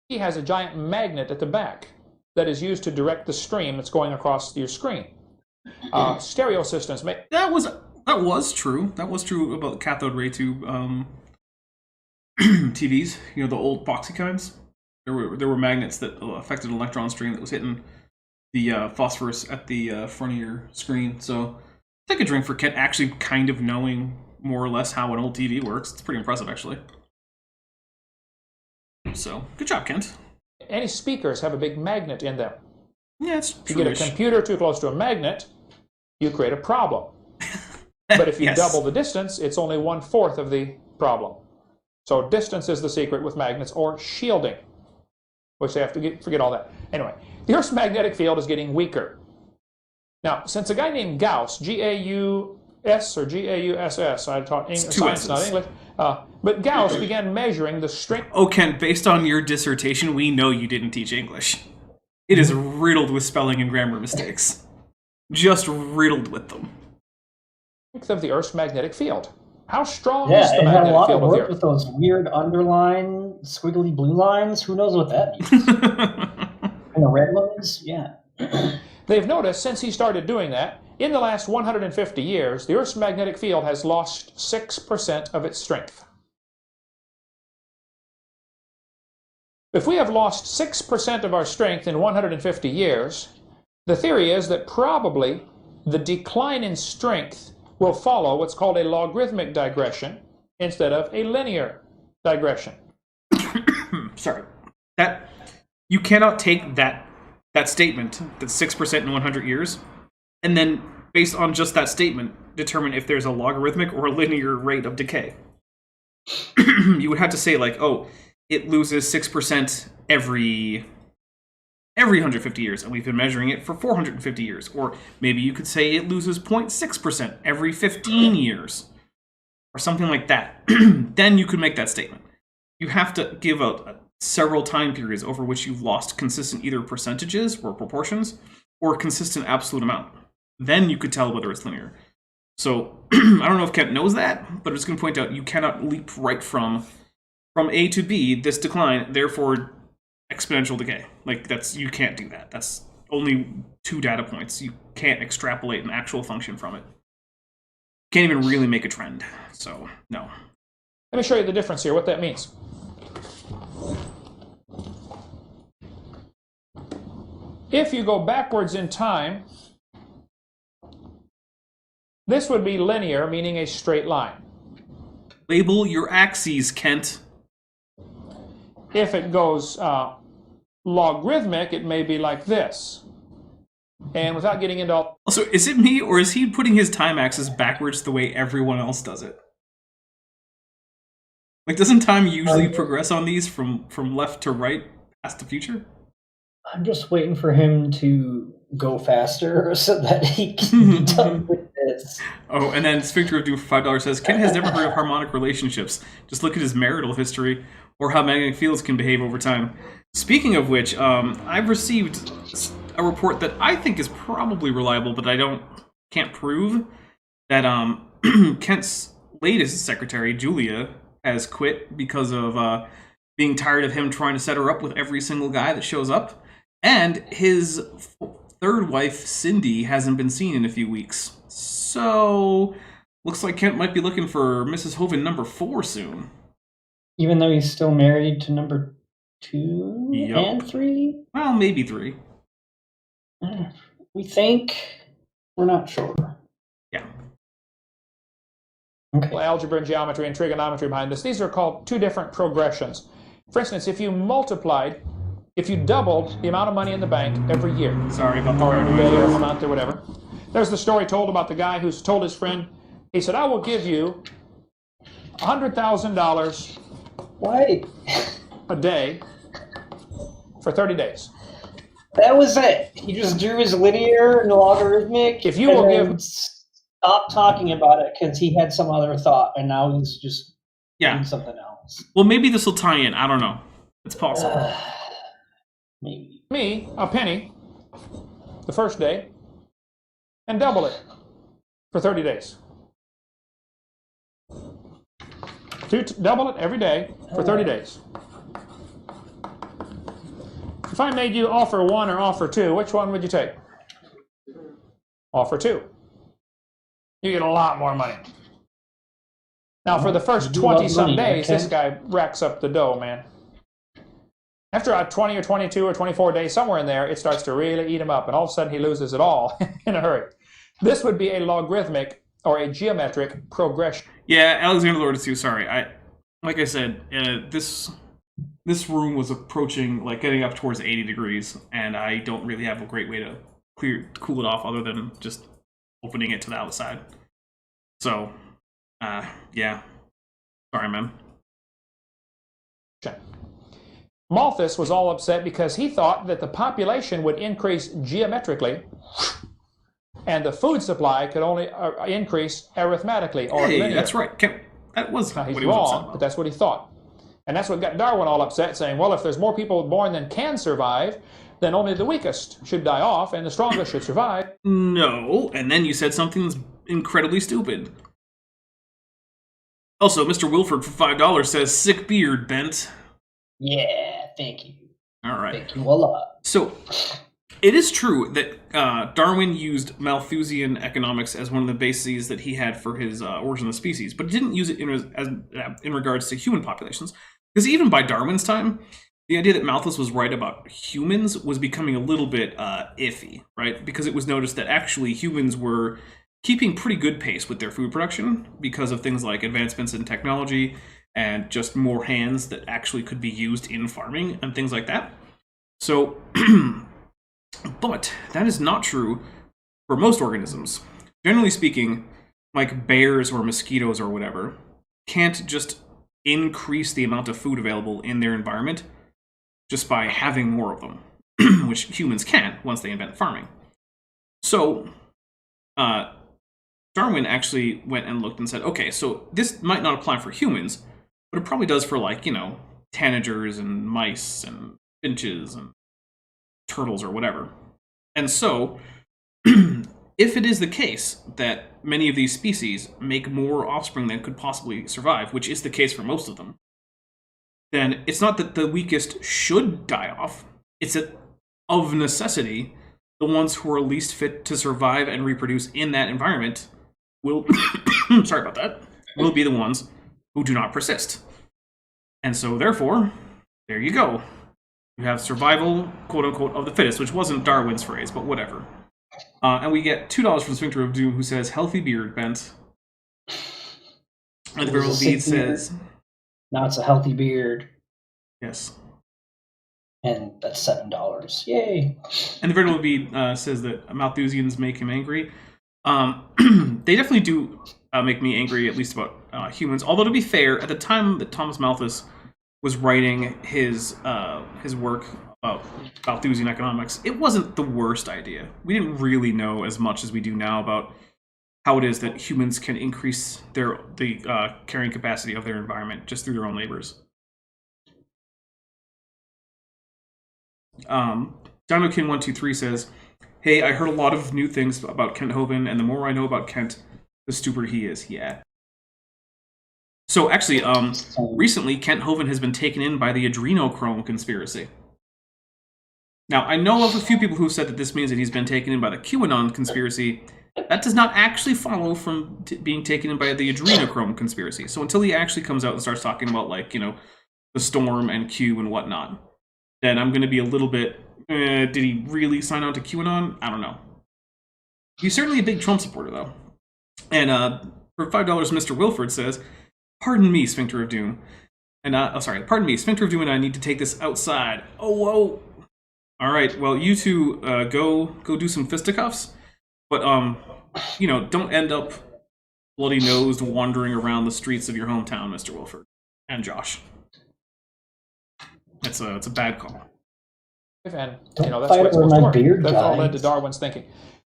He has a giant magnet at the back that is used to direct the stream that's going across your screen. Stereo systems make... That was true. That was true about cathode ray tube TVs. You know, the old boxy kinds. There were magnets that affected an electron stream that was hitting the phosphorus at the front of your screen. So take a drink for Kent actually kind of knowing more or less how an old TV works. It's pretty impressive, actually. So good job, Kent. Any speakers have a big magnet in them. Yeah, it's If you get a computer too close to a magnet, you create a problem. But if you Yes. double the distance, it's only 1/4 of the problem. So distance is the secret with magnets, or shielding, which they have to forget all that. Anyway, the Earth's magnetic field is getting weaker. Now, since a guy named Gauss, G-A-U-S or G-A-U-S-S, I taught English, science, not English, but Gauss began measuring the strength... Oh, Kent, based on your dissertation, we know you didn't teach English. It is riddled with spelling and grammar mistakes. Just riddled with them. of the Earth's magnetic field. How strong is Yeah, the it had a magnetic lot of field of the work Earth? with those weird underline, squiggly blue lines. Who knows what that means? And the red ones? Yeah. They've noticed since he started doing that, in the last 150 years, the Earth's magnetic field has lost 6% of its strength. If we have lost 6% of our strength in 150 years, the theory is that probably the decline in strength will follow what's called a logarithmic digression instead of a linear digression. Sorry. That you cannot take that statement, that 6% in 100 years, and then based on just that statement, determine if there's a logarithmic or a linear rate of decay. You would have to say, like, oh, it loses 6% every 150 years, and we've been measuring it for 450 years. Or maybe you could say it loses 0.6% every 15 years, or something like that. Then you could make that statement. You have to give out several time periods over which you've lost consistent either percentages or proportions, or a consistent absolute amount. Then you could tell whether it's linear. So, I don't know if Kent knows that, but I'm just going to point out you cannot leap right from A to B, this decline, therefore exponential decay. Like, you can't do that. That's only 2 data points. You can't extrapolate an actual function from it. Can't even really make a trend. So, no. Let me show you the difference here, what that means. If you go backwards in time, this would be linear, meaning a straight line. Label your axes, Kent. If it goes logarithmic, it may be like this. And without getting into all... Also, is it me, or is he putting his time axis backwards the way everyone else does it? Like, doesn't time usually progress on these from left to right, past to future? I'm just waiting for him to go faster so that he can be done with this. Oh, and then Sphincter of Doom for $5 says, Ken has never heard of harmonic relationships. Just look at his marital history, or how magnetic fields can behave over time. Speaking of which, I've received a report that I think is probably reliable, but I can't prove, that Kent's latest secretary, Julia, has quit because of being tired of him trying to set her up with every single guy that shows up. And his third wife, Cindy, hasn't been seen in a few weeks. So, looks like Kent might be looking for Mrs. Hoven number 4 soon. Even though he's still married to number 2 Yep. and 3? Well, maybe 3. We think. We're not sure. Yeah. Okay. algebra and geometry and trigonometry behind this. These are called 2 different progressions. For instance, if you doubled the amount of money in the bank every year, Sorry about the or weird every day or noise. every month or whatever. There's the story told about the guy who's told his friend, he said, I will give you $100,000 Why? a day for 30 days. That was it. He just drew his linear and logarithmic. If you and will then give- stop talking about it because he had some other thought, and now he's just Yeah. doing something else. Well, maybe this will tie in. I don't know. It's possible. Maybe. Me, a penny the first day, and double it for 30 days. Double it every day for 30 days. If I made you offer 1 or offer 2, which one would you take? Offer 2. You get a lot more money. Now, for the first You love 20-some money, days, okay? this guy racks up the dough, man. After 20 or 22 or 24 days, somewhere in there, it starts to really eat him up, and all of a sudden he loses it all in a hurry. This would be a logarithmic or a geometric progression. Yeah, Alexander Lord is too. Sorry, like I said, this room was approaching, like, getting up towards 80 degrees, and I don't really have a great way to cool it off other than just opening it to the outside. So, yeah, sorry, man. Malthus was all upset because he thought that the population would increase geometrically and the food supply could only increase arithmetically or Hey, linear. that's right. That was Now, he's what he was upset wrong, about. but that's what he thought. And that's what got Darwin all upset, saying, well, if there's more people born than can survive, then only the weakest should die off and the strongest should survive. No, and then you said something that's incredibly stupid. Also, Mr. Wilford for $5 says, sick beard, Bent. Yeah, thank you. All right. Thank you a lot. So, it is true that Darwin used Malthusian economics as one of the bases that he had for his Origin of the Species, but he didn't use it in regards to human populations. Because even by Darwin's time, the idea that Malthus was right about humans was becoming a little bit iffy, right? Because it was noticed that actually humans were keeping pretty good pace with their food production because of things like advancements in technology and just more hands that actually could be used in farming and things like that. So, but that is not true for most organisms. Generally speaking, like bears or mosquitoes or whatever, can't just increase the amount of food available in their environment just by having more of them, which humans can once they invent farming. So, Darwin actually went and looked and said, okay, so this might not apply for humans, but it probably does for, like, tanagers and mice and finches and turtles or whatever. And so, if it is the case that many of these species make more offspring than could possibly survive, which is the case for most of them, then it's not that the weakest should die off, it's that, of necessity, the ones who are least fit to survive and reproduce in that environment will, sorry about that, will be the ones who do not persist. And so, therefore, there you go. You have survival, quote-unquote, of the fittest, which wasn't Darwin's phrase, but whatever. And we get $2 from Sphincter of Doom, who says, healthy beard, Bent. And the It was a verbal sick bead says, Now it's a healthy beard, yes. and that's $7. Yay! And the verbal bead says that Malthusians make him angry. They definitely do make me angry, at least about humans. Although, to be fair, at the time that Thomas Malthus was writing his work about Malthusian economics, it wasn't the worst idea. We didn't really know as much as we do now about how it is that humans can increase the carrying capacity of their environment just through their own labors. DinoKin123 says, hey, I heard a lot of new things about Kent Hovind, and the more I know about Kent, the stupider he is. Yeah. So actually, recently, Kent Hovind has been taken in by the adrenochrome conspiracy. Now, I know of a few people who said that this means that he's been taken in by the QAnon conspiracy. That does not actually follow from being taken in by the adrenochrome conspiracy. So until he actually comes out and starts talking about, like, the Storm and Q and whatnot, then I'm going to be a little bit, did he really sign on to QAnon? I don't know. He's certainly a big Trump supporter, though. And for $5, Mr. Wilford says, pardon me, Sphincter of Doom. And, pardon me, Sphincter of Doom and I need to take this outside. Oh, whoa. All right, well, you two go do some fisticuffs. But, don't end up bloody-nosed wandering around the streets of your hometown, Mr. Wilford. And Josh. It's a bad call. And Don't that's fight what it's over supposed to my work. beard, That's all led to guys. Darwin's thinking.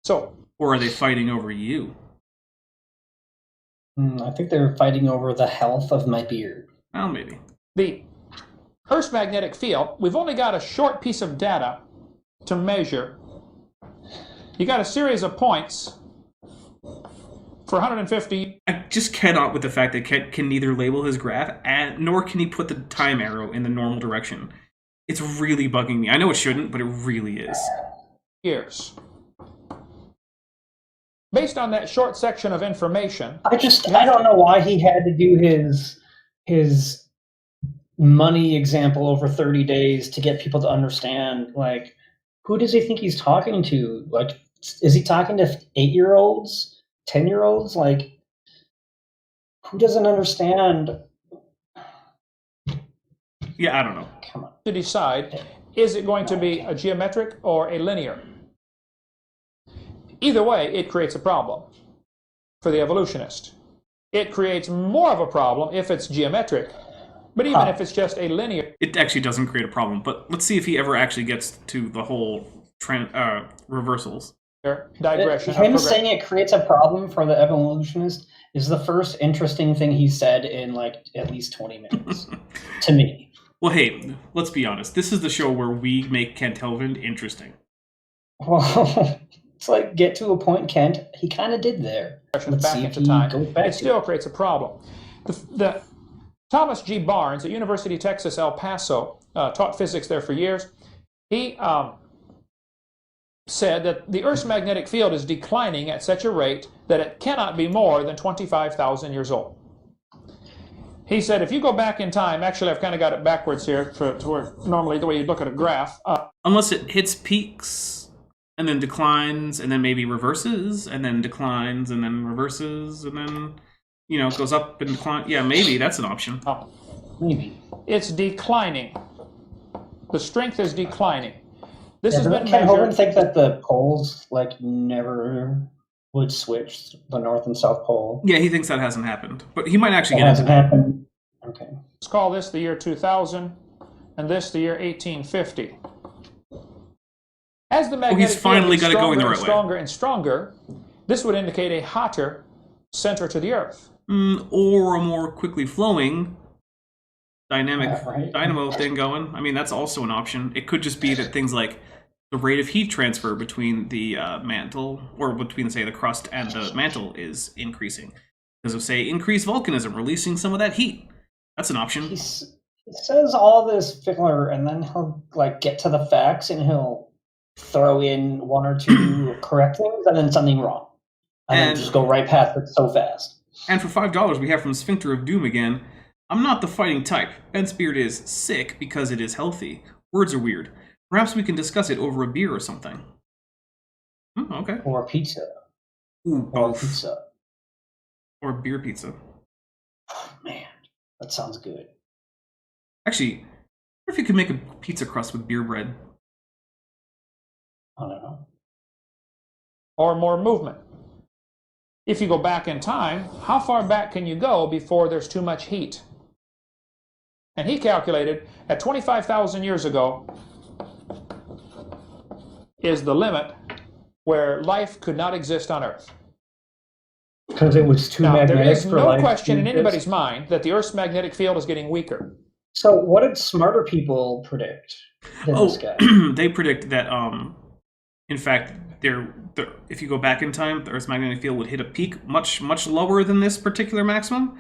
So, Or are they fighting over you? I think they're fighting over the health of my beard. Well, maybe. the Earth's magnetic field, we've only got a short piece of data to measure. You got a series of points for 150. I just cannot with the fact that Kent can neither label his graph, nor can he put the time arrow in the normal direction. It's really bugging me. I know it shouldn't, but it really is. years. Based on that short section of information, I don't know why he had to do his money example over 30 days to get people to understand, like, who does he think he's talking to? Like, is he talking to 8-year-olds, 10-year-olds? Like, who doesn't understand? Yeah, I don't know. Come on. to decide, is it going to be a geometric or a linear? Either way, it creates a problem for the evolutionist. It creates more of a problem if it's geometric, but even if it's just a linear. It actually doesn't create a problem, but let's see if he ever actually gets to the whole reversals. Digression. Him saying it creates a problem for the evolutionist is the first interesting thing he said in like at least 20 minutes to me. Well, hey, let's be honest. This is the show where we make Kent Hovind interesting. Well, it's like get to a point, Kent. He kind of did there. Let's back see if into he time. goes back It to still creates a problem. The Thomas G. Barnes at University of Texas, El Paso, taught physics there for years. He said that the Earth's magnetic field is declining at such a rate that it cannot be more than 25,000 years old. He said if you go back in time, actually I've kind of got it backwards here to where normally the way you'd look at a graph. Unless it hits peaks and then declines and then maybe reverses and then declines and then reverses and then, it goes up and declines. Yeah, maybe that's an option. maybe. It's declining. The strength is declining. This has Doesn't been Ken Hovind measured. think that the poles like never would switch, the North and South Pole? Yeah, he thinks that hasn't happened, but he might actually It get into hasn't that. happened. Okay. Let's call this the year 2000 and this the year 1850. As the magnetic finally field got it going the gets right way. stronger and stronger, this would indicate a hotter center to the Earth. Or a more quickly flowing dynamic Right. dynamo thing going. I mean, that's also an option. It could just be that things like the rate of heat transfer between the mantle, or between, say, the crust and the mantle is increasing. Because of, say, increased volcanism, releasing some of that heat. That's an option. He says all this filler, and then he'll like get to the facts, and he'll throw in one or two correct things, and then something wrong, and then just go right past it so fast. And for $5, we have from Sphincter of Doom again. I'm not the fighting type. Ben's beard is sick because it is healthy. Words are weird. Perhaps we can discuss it over a beer or something. Okay. Or pizza. Ooh, Or both. pizza. Or beer pizza. Man, that sounds good. Actually, I wonder if you could make a pizza crust with beer bread. I don't know. Or more movement. If you go back in time, how far back can you go before there's too much heat? And he calculated at 25,000 years ago is the limit where life could not exist on Earth. Because it was too Now, there magnetic is for no life question to in exist. anybody's mind that the Earth's magnetic field is getting weaker. So what did smarter people predict than this guy? They predict that, in fact, if you go back in time, the Earth's magnetic field would hit a peak much, much lower than this particular maximum.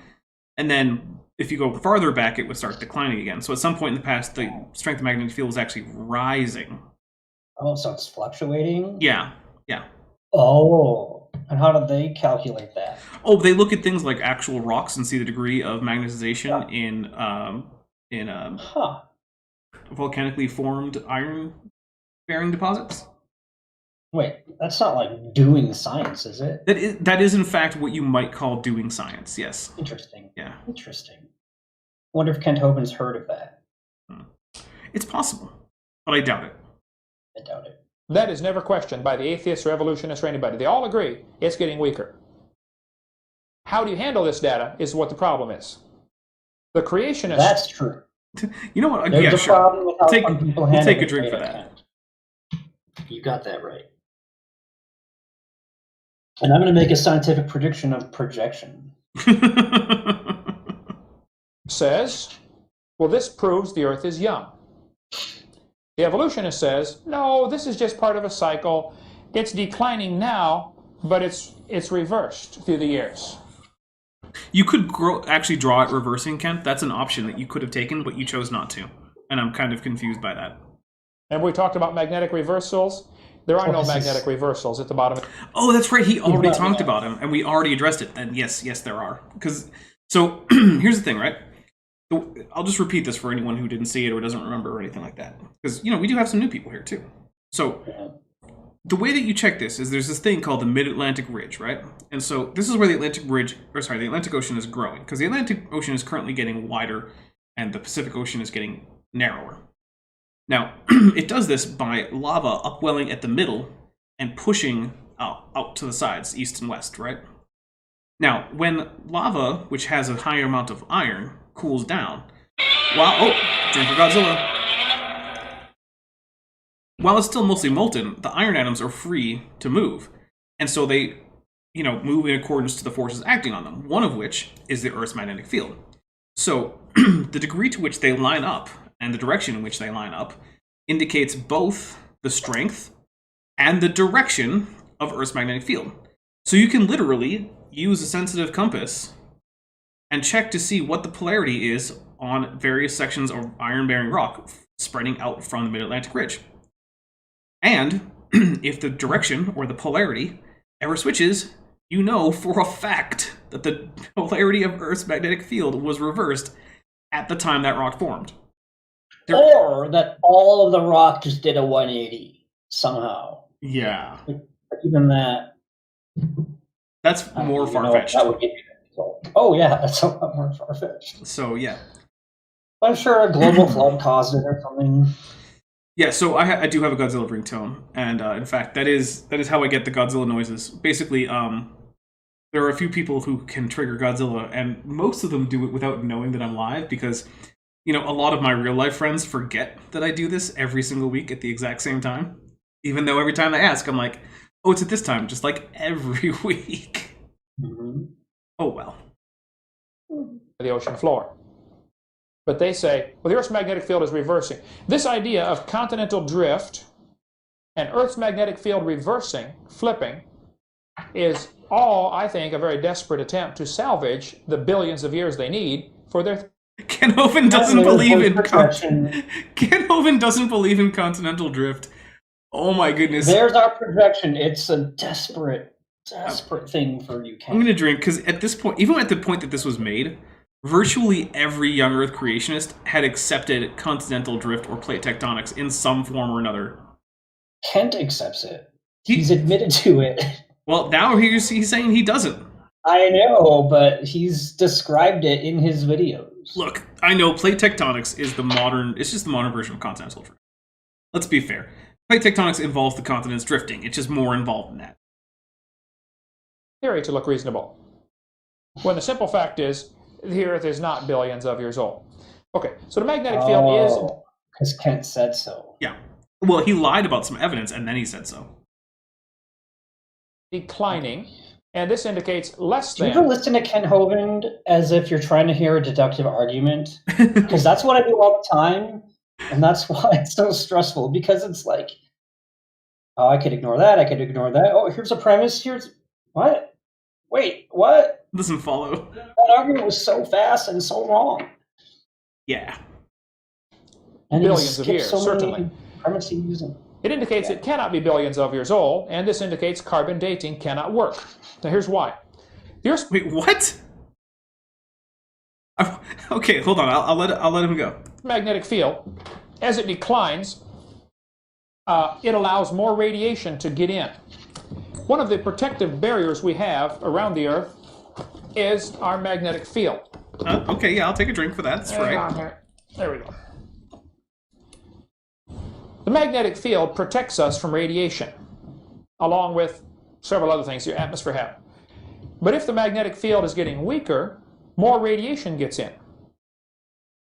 And then if you go farther back, it would start declining again. So at some point in the past, the strength of the magnetic field was actually rising. Oh, so it's fluctuating? Yeah. Oh, and how did they calculate that? Oh, they look at things like actual rocks and see the degree of magnetization in Huh. volcanically formed iron-bearing deposits. Wait, that's not like doing science, is it? That is in fact what you might call doing science. Yes. Interesting. Yeah. Interesting. Wonder if Kent Hovind's heard of that. It's possible, but I doubt it. I doubt it. That is never questioned by the atheists or evolutionists or anybody. They all agree it's getting weaker. How do you handle this data is what the problem is. The creationists... That's true. You know what? There's Yeah, a sure. problem with how some people We'll handle take a drink for data. that. You got that right. And I'm going to make a scientific prediction of projection. says, well, this proves the Earth is young. The evolutionist says, no, this is just part of a cycle. It's declining now, but it's reversed through the years. You could actually draw it reversing, Kent. That's an option that you could have taken, but you chose not to. And I'm kind of confused by that. And we talked about magnetic reversals. There are no magnetic reversals at the bottom. Oh, that's right. He already talked about them, and we already addressed it. And yes, there are. So here's the thing, right? I'll just repeat this for anyone who didn't see it or doesn't remember or anything like that. Because, we do have some new people here, too. So the way that you check this is there's this thing called the Mid-Atlantic Ridge, right? And so this is where the Atlantic Ocean is growing. Because the Atlantic Ocean is currently getting wider, and the Pacific Ocean is getting narrower. Now, it does this by lava upwelling at the middle and pushing out to the sides, east and west, right? Now, when lava, which has a higher amount of iron, cools down, drink for Godzilla. While it's still mostly molten, the iron atoms are free to move. And so they, move in accordance to the forces acting on them, one of which is the Earth's magnetic field. So, the degree to which they line up and the direction in which they line up indicates both the strength and the direction of Earth's magnetic field. So you can literally use a sensitive compass and check to see what the polarity is on various sections of iron-bearing rock spreading out from the Mid-Atlantic Ridge. And if the direction or the polarity ever switches, you know for a fact that the polarity of Earth's magnetic field was reversed at the time that rock formed. Or that all of the rock just did a 180 somehow. Yeah. But even that... That's more far-fetched. That would be... Oh, yeah, that's a lot more far-fetched. So, yeah. I'm sure a global flood caused it or something. Yeah, so I do have a Godzilla ringtone, and in fact, that is how I get the Godzilla noises. Basically, there are a few people who can trigger Godzilla, and most of them do it without knowing that I'm live, because, a lot of my real-life friends forget that I do this every single week at the exact same time. Even though every time they ask, I'm like, oh, it's at this time, just like every week. Mm-hmm. Oh, well. The ocean floor. But they say, well, the Earth's magnetic field is reversing. This idea of continental drift and Earth's magnetic field reversing, flipping, is all, I think, a very desperate attempt to salvage the billions of years they need for their... Ken Hovind doesn't believe in Ken Hovind doesn't believe in continental drift. Oh my goodness. There's our projection. It's a desperate thing for you, Ken. I'm gonna drink, because at this point, even at the point that this was made, virtually every young Earth creationist had accepted continental drift or plate tectonics in some form or another. Kent accepts it. He's admitted to it. Well, now he's saying he doesn't. I know, but he's described it in his videos. Look, I know plate tectonics is it's just the modern version of continental drift. Let's be fair. Plate tectonics involves the continents drifting. It's just more involved in that. Theory to look reasonable. When the simple fact is, the Earth is not billions of years old. Okay, so the magnetic field is... because Kent said so. Yeah. Well, he lied about some evidence, and then he said so. Declining, and this indicates less than... Do you ever listen to Ken Hovind as if you're trying to hear a deductive argument? Because that's what I do all the time, and that's why it's so stressful, because it's like, oh, I could ignore that, oh, here's a premise, what? Wait, what? Doesn't follow. That argument was so fast and so wrong. Yeah. And billions of years, certainly. Premises it indicates it cannot be billions of years old, and this indicates carbon dating cannot work. Now here's why. Wait, what? Okay, hold on. I'll let him go. Magnetic field, as it declines, it allows more radiation to get in. One of the protective barriers we have around the Earth is our magnetic field. Okay, yeah, I'll take a drink for that. That's right. There we go. The magnetic field protects us from radiation, along with several other things your atmosphere has. But if the magnetic field is getting weaker, more radiation gets in.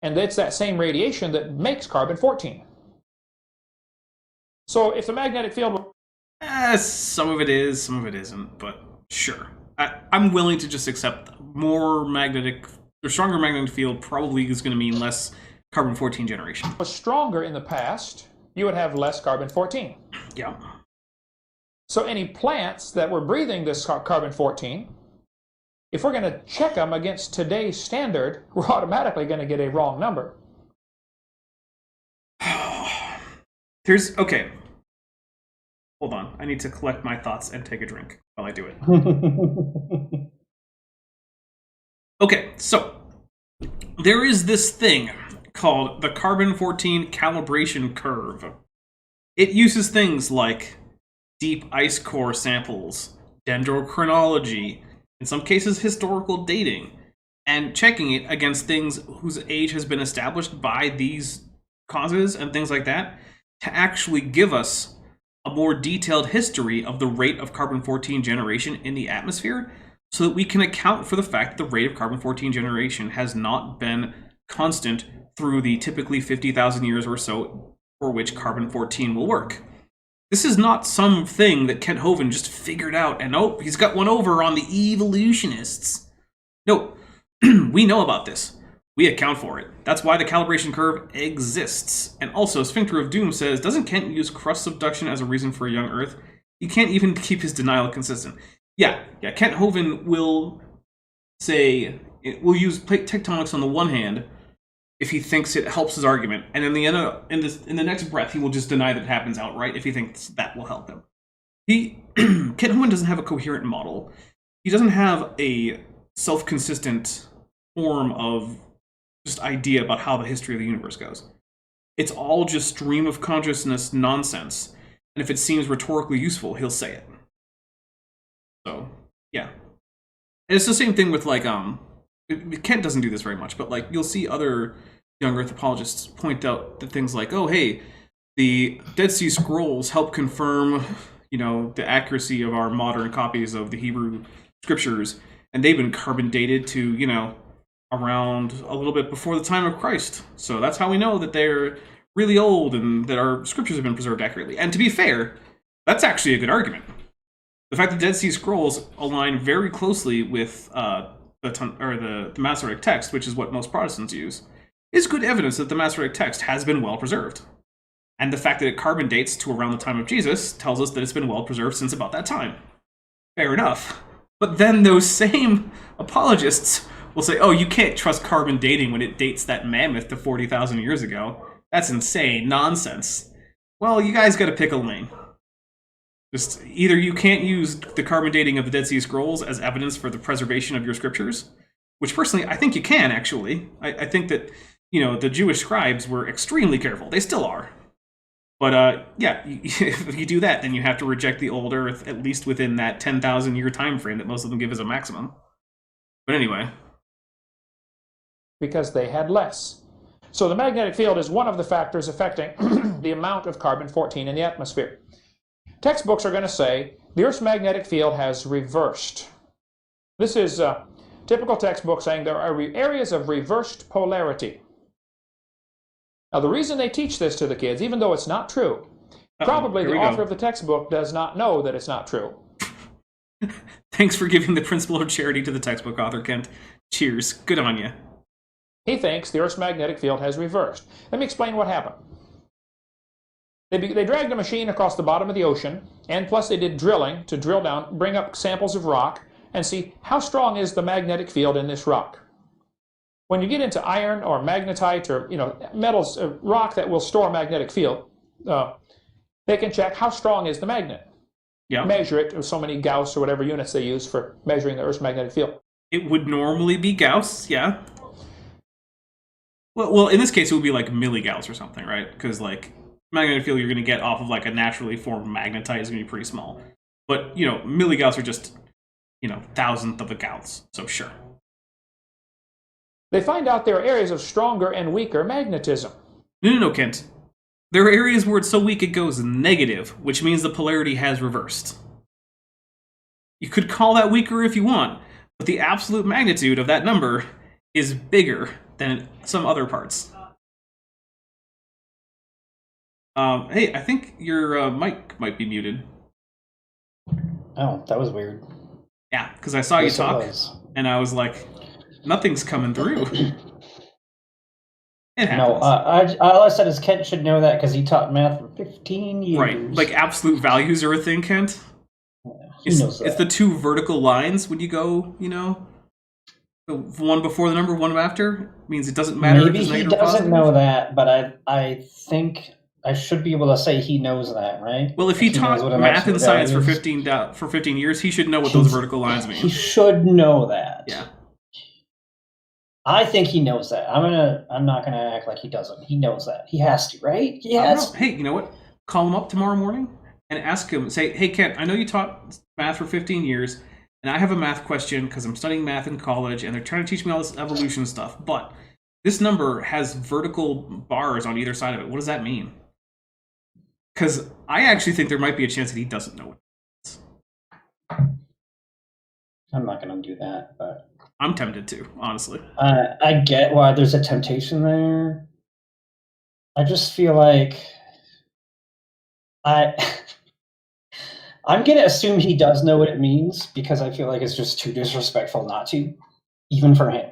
And it's that same radiation that makes carbon-14. So if the magnetic field... Some of it is, some of it isn't, but sure. I'm willing to just accept more magnetic, or stronger magnetic field probably is going to mean less carbon-14 generation. was stronger in the past, you would have less carbon-14. Yeah. So any plants that were breathing this carbon-14, if we're going to check them against today's standard, we're automatically going to get a wrong number. Okay. Hold on. I need to collect my thoughts and take a drink while I do it. Okay, so there is this thing called the carbon-14 calibration curve. It uses things like deep ice core samples, dendrochronology, in some cases historical dating, and checking it against things whose age has been established by these causes and things like that to actually give us a more detailed history of the rate of carbon-14 generation in the atmosphere so that we can account for the fact that the rate of carbon-14 generation has not been constant through the typically 50,000 years or so for which carbon-14 will work. This is not something that Kent Hovind just figured out and, oh, he's got one over on the evolutionists. No, we know about this. We account for it. That's why the calibration curve exists. And also, Sphincter of Doom says, doesn't Kent use crust subduction as a reason for a young Earth? He can't even keep his denial consistent. Yeah, Kent Hovind will say, will use plate tectonics on the one hand if he thinks it helps his argument, and in the next breath, he will just deny that it happens outright if he thinks that will help him. Kent Hovind doesn't have a coherent model. He doesn't have a self-consistent form of just idea about how the history of the universe goes. It's all just stream of consciousness nonsense, and if it seems rhetorically useful, he'll say it. So, yeah. And it's the same thing with, like, Kent doesn't do this very much, but, like, you'll see other young Earth apologists point out that things like, oh, hey, the Dead Sea Scrolls help confirm, the accuracy of our modern copies of the Hebrew scriptures, and they've been carbon dated to, around a little bit before the time of Christ. So that's how we know that they're really old and that our scriptures have been preserved accurately. And to be fair, that's actually a good argument. The fact that Dead Sea Scrolls align very closely with the Masoretic text, which is what most Protestants use, is good evidence that the Masoretic text has been well preserved. And the fact that it carbon dates to around the time of Jesus tells us that it's been well preserved since about that time. Fair enough. But then those same apologists will say, oh, you can't trust carbon dating when it dates that mammoth to 40,000 years ago. That's insane nonsense. Well, you guys gotta pick a lane. Just either you can't use the carbon dating of the Dead Sea Scrolls as evidence for the preservation of your scriptures, which personally I think you can, actually. I think that, the Jewish scribes were extremely careful. They still are. But if you do that, then you have to reject the old Earth, at least within that 10,000 year time frame that most of them give as a maximum. But anyway. Because they had less. So the magnetic field is one of the factors affecting the amount of carbon-14 in the atmosphere. Textbooks are going to say the Earth's magnetic field has reversed. This is a typical textbook saying there are areas of reversed polarity. Now, the reason they teach this to the kids, even though it's not true, probably the author of the textbook does not know that it's not true. Thanks for giving the principle of charity to the textbook author, Kent. Cheers. Good on you. He thinks the Earth's magnetic field has reversed. Let me explain what happened. They dragged a machine across the bottom of the ocean, and plus they did drilling to drill down, bring up samples of rock, and see how strong is the magnetic field in this rock. When you get into iron or magnetite or metals, rock that will store a magnetic field, they can check how strong is the magnet. Yeah. Measure it with so many Gauss or whatever units they use for measuring the Earth's magnetic field. It would normally be Gauss, yeah. Well, in this case, it would be like milligauss or something, right? Because magnetic field you're going to get off of a naturally formed magnetite is going to be pretty small. But milligauss are just thousandth of a Gauss, so sure. They find out there are areas of stronger and weaker magnetism. No, Kent. There are areas where it's so weak it goes negative, which means the polarity has reversed. You could call that weaker if you want, but the absolute magnitude of that number is bigger than some other parts. Hey, I think your mic might be muted. Oh, that was weird. Yeah, because I saw you Yes, it talk, was. and I was like, nothing's coming through. It No, happens. all I said is Kent should know that because he taught math for 15 years. Right, like absolute values are a thing, Kent. He knows that. It's the two vertical lines when you go, you know, the one before the number, one after. Means it doesn't matter if Maybe it's he negative or doesn't positive. know that, but I think I should be able to say he knows that, right? Well, if he Like, knows taught what an math and absolute science for value is. 15 years, he should know what those vertical lines mean. He should know that. Yeah. I think he knows that. I'm not gonna act like he doesn't. He knows that. He has to, right? He has to. Hey, you know what? Call him up tomorrow morning and ask him. Say, hey, Kent, I know you taught math for 15 years, and I have a math question because I'm studying math in college, and they're trying to teach me all this evolution stuff. But this number has vertical bars on either side of it. What does that mean? Because I actually think there might be a chance that he doesn't know it. I'm not gonna do that, but I'm tempted to, honestly. I get why there's a temptation there. I just feel like I'm gonna assume he does know what it means because I feel like it's just too disrespectful not to, even for him.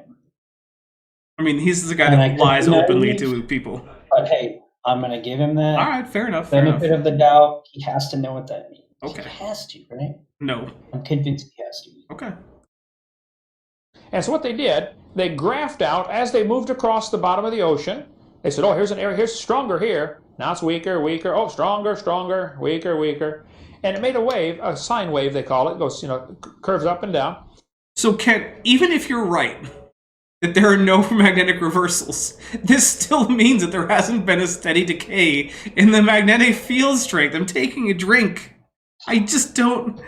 I mean, he's the guy And that I lies could be openly naive, to people. But hey, I'm gonna give him that All right, fair enough. Fair enough. benefit of the doubt. He has to know what that means. Okay. He has to, right? No. I'm convinced he has to. Okay. And so what they did, they graphed out as they moved across the bottom of the ocean. They said, oh, here's an area, here's stronger here. Now it's weaker, weaker. Oh, stronger, stronger, weaker, weaker. And it made a wave, a sine wave they call it. It goes, curves up and down. So, Kent, even if you're right that there are no magnetic reversals, this still means that there hasn't been a steady decay in the magnetic field strength. I'm taking a drink. I just don't...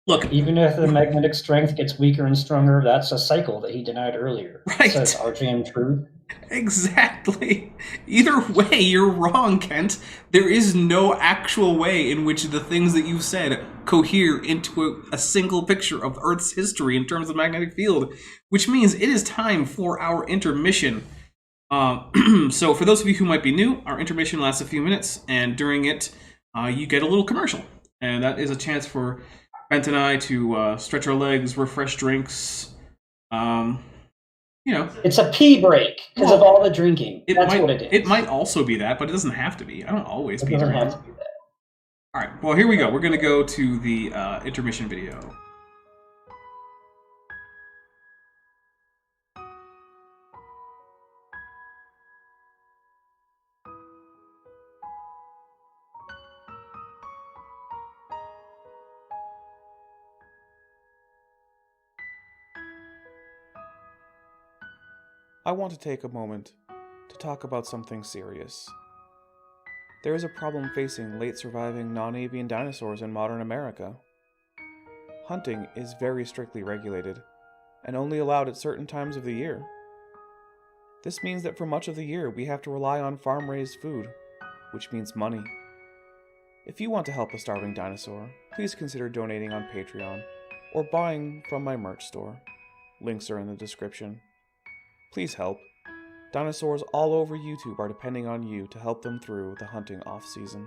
Look, even if the magnetic strength gets weaker and stronger, that's a cycle that he denied earlier. Right. Says RGM true. Exactly. Either way, you're wrong, Kent. There is no actual way in which the things that you've said cohere into a single picture of Earth's history in terms of magnetic field, which means it is time for our intermission. So for those of you who might be new, our intermission lasts a few minutes, and during it, you get a little commercial. And that is a chance for Bent and I to stretch our legs, refresh drinks, It's a pee break because of all the drinking. That's what it is. It might also be that, but it doesn't have to be. I don't always pee. It doesn't have to be that. All right, well, here we go. We're going to go to the intermission video. I want to take a moment to talk about something serious. There is a problem facing late surviving non-avian dinosaurs in modern America. Hunting is very strictly regulated and only allowed at certain times of the year. This means that for much of the year we have to rely on farm-raised food, which means money. If you want to help a starving dinosaur, please consider donating on Patreon or buying from my merch store. Links are in the description. Please help. Dinosaurs all over YouTube are depending on you to help them through the hunting off-season.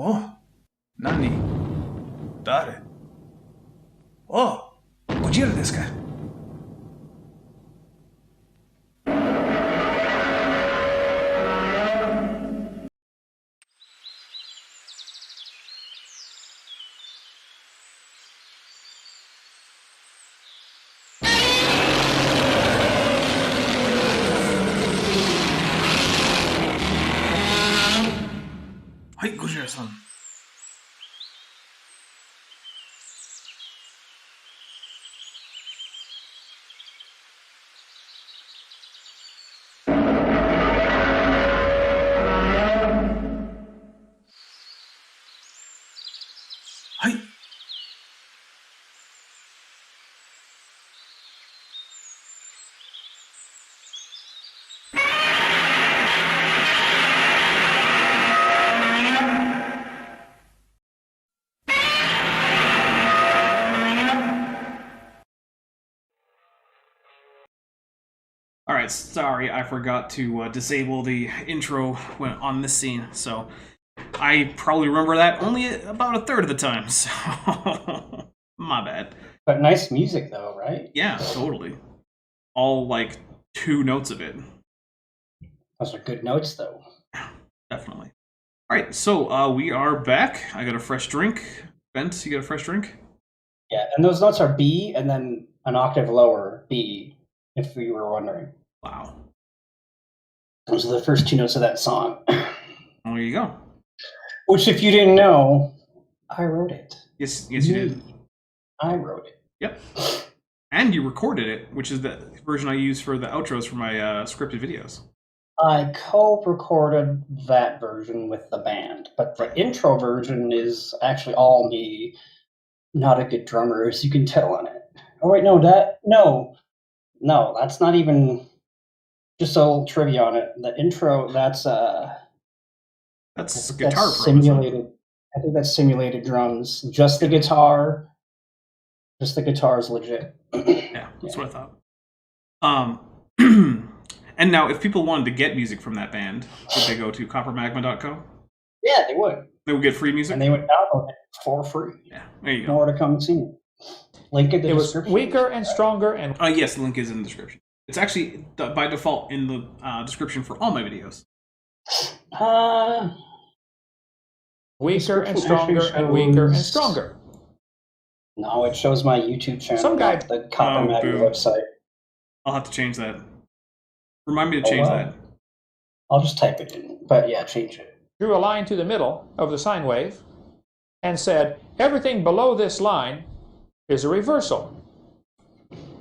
Oh, Nani? Dare? Oh, Gojira desu ka? Hi, Gojira-san. Hi. All right, sorry, I forgot to disable the intro on this scene, so I probably remember that only about a third of the time, so my bad. But nice music, though, right? Yeah, totally. All, like, 2 notes of it. Those are good notes, though. Definitely. All right, so we are back. I got a fresh drink. Bent, you got a fresh drink? Yeah, and those notes are B and then an octave lower, B, if you were wondering. Wow. Those are the first 2 notes of that song. Well, there you go. Which, if you didn't know, I wrote it. Yes, you did. I wrote it. Yep. And you recorded it, which is the version I use for the outros for my scripted videos. I co-recorded that version with the band, but the intro version is actually all me. Not a good drummer, as you can tell on it. Oh wait, no, that's not even. Just a little trivia on it. The intro, that's Guitar Pro. simulated. I think that's simulated drums. Just the guitar. Just the guitar is legit. Yeah, that's what I thought. And now, if people wanted to get music from that band, would they go to coppermagma.co? Yeah, they would. They would get free music? And they would download it for free. Yeah, there you go. More to come soon. Link in the It was description. weaker and stronger and Yes, the link is in the description. It's actually, by default, in the description for all my videos. weaker and stronger and weaker and stronger. No, it shows my YouTube channel, Some guy- not the Copper Magma boo. website. I'll have to change that. Remind me to change that. I'll just type it in. But yeah, change it. Drew a line to the middle of the sine wave and said, everything below this line is a reversal.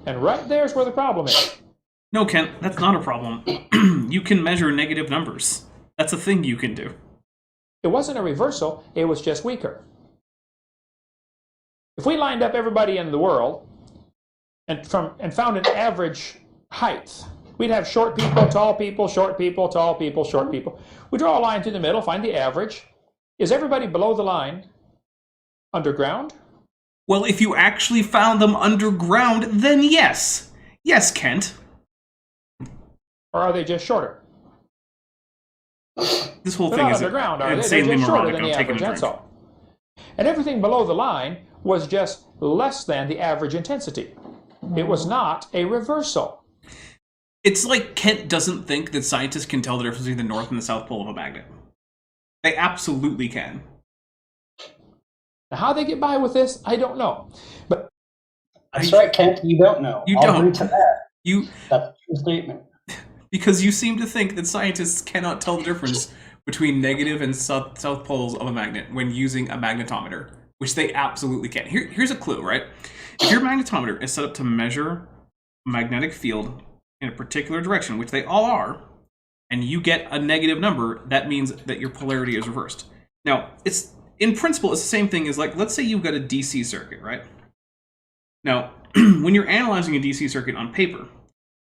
And right there's where the problem is. No, Kent, that's not a problem. You can measure negative numbers. That's a thing you can do. It wasn't a reversal, it was just weaker. If we lined up everybody in the world and found an average height, we'd have short people, tall people, short people, tall people, short people. We draw a line through the middle, find the average. Is everybody below the line underground? Well, if you actually found them underground, then yes. Yes, Kent. Or are they just shorter? This whole They're thing not is underground, are they? They're insanely just shorter moronic. than I'm the taking a average, that's drink. all. And everything below the line was just less than the average intensity. It was not a reversal. It's like Kent doesn't think that scientists can tell the difference between the north and the south pole of a magnet. They absolutely can. Now, how they get by with this, I don't know. But That's right, Kent. You don't know. You I'll don't. agree to that. That's a true statement. Because you seem to think that scientists cannot tell the difference between negative and south poles of a magnet when using a magnetometer, which they absolutely can. Here's a clue, right? If your magnetometer is set up to measure a magnetic field in a particular direction, which they all are, and you get a negative number, that means that your polarity is reversed. Now, in principle, it's the same thing as, like, let's say you've got a DC circuit, right? Now, when you're analyzing a DC circuit on paper,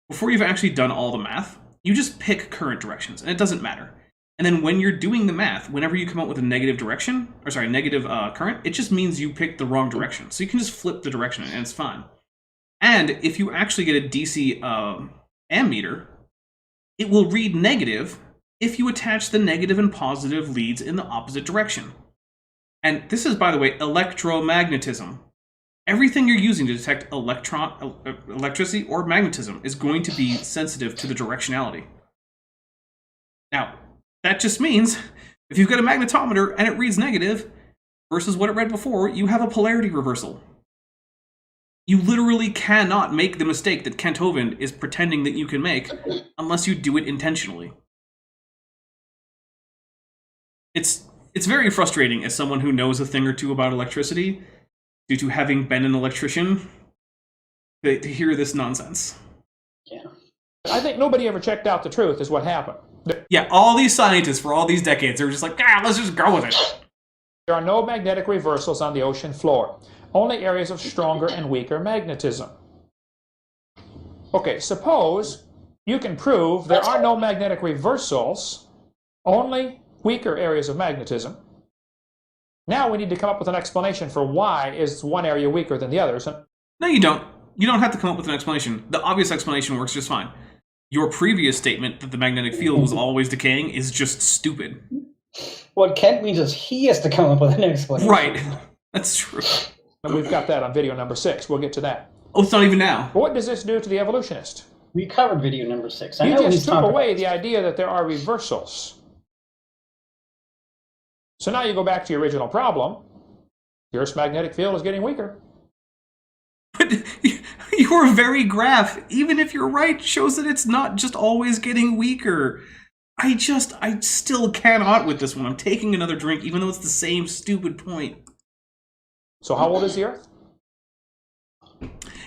before you've actually done all the math, you just pick current directions, and it doesn't matter. And then when you're doing the math, whenever you come up with a negative current, it just means you picked the wrong direction. So you can just flip the direction, and it's fine. And if you actually get a DC ammeter, it will read negative if you attach the negative and positive leads in the opposite direction. And this is, by the way, electromagnetism. Everything you're using to detect electricity or magnetism is going to be sensitive to the directionality. Now, that just means if you've got a magnetometer and it reads negative versus what it read before, you have a polarity reversal. You literally cannot make the mistake that Kent Hovind is pretending that you can make unless you do it intentionally. It's very frustrating as someone who knows a thing or two about electricity, due to having been an electrician, to hear this nonsense. Yeah. I think nobody ever checked out the truth is what happened. Yeah, all these scientists for all these decades, they were just like, let's just go with it. There are no magnetic reversals on the ocean floor, only areas of stronger and weaker magnetism. Okay, suppose you can prove there are no magnetic reversals, only weaker areas of magnetism. Now we need to come up with an explanation for why is one area weaker than the others. No, you don't. You don't have to come up with an explanation. The obvious explanation works just fine. Your previous statement that the magnetic field was always decaying is just stupid. What Kent means is he has to come up with an explanation. Right. That's true. And we've got that on video number 6. We'll get to that. Oh, it's not even now. But what does this do to the evolutionist? We covered video number 6. I You know what just he's took talking away about. the idea that there are reversals. So now you go back to your original problem. The Earth's magnetic field is getting weaker. But your very graph, even if you're right, shows that it's not just always getting weaker. I still cannot with this one. I'm taking another drink, even though it's the same stupid point. So how old is the Earth?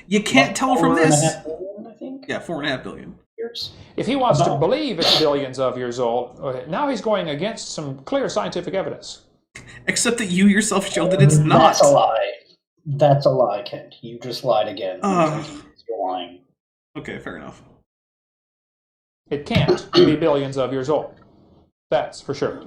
You can't tell from this. 4.5 billion, I think. Yeah, 4.5 billion. Years. If he wants to believe it's billions of years old, now he's going against some clear scientific evidence. Except that you yourself showed that it's not. That's a lie. That's a lie, Kent. You just lied again. You're lying. Okay, fair enough. It can't be billions of years old. That's for sure.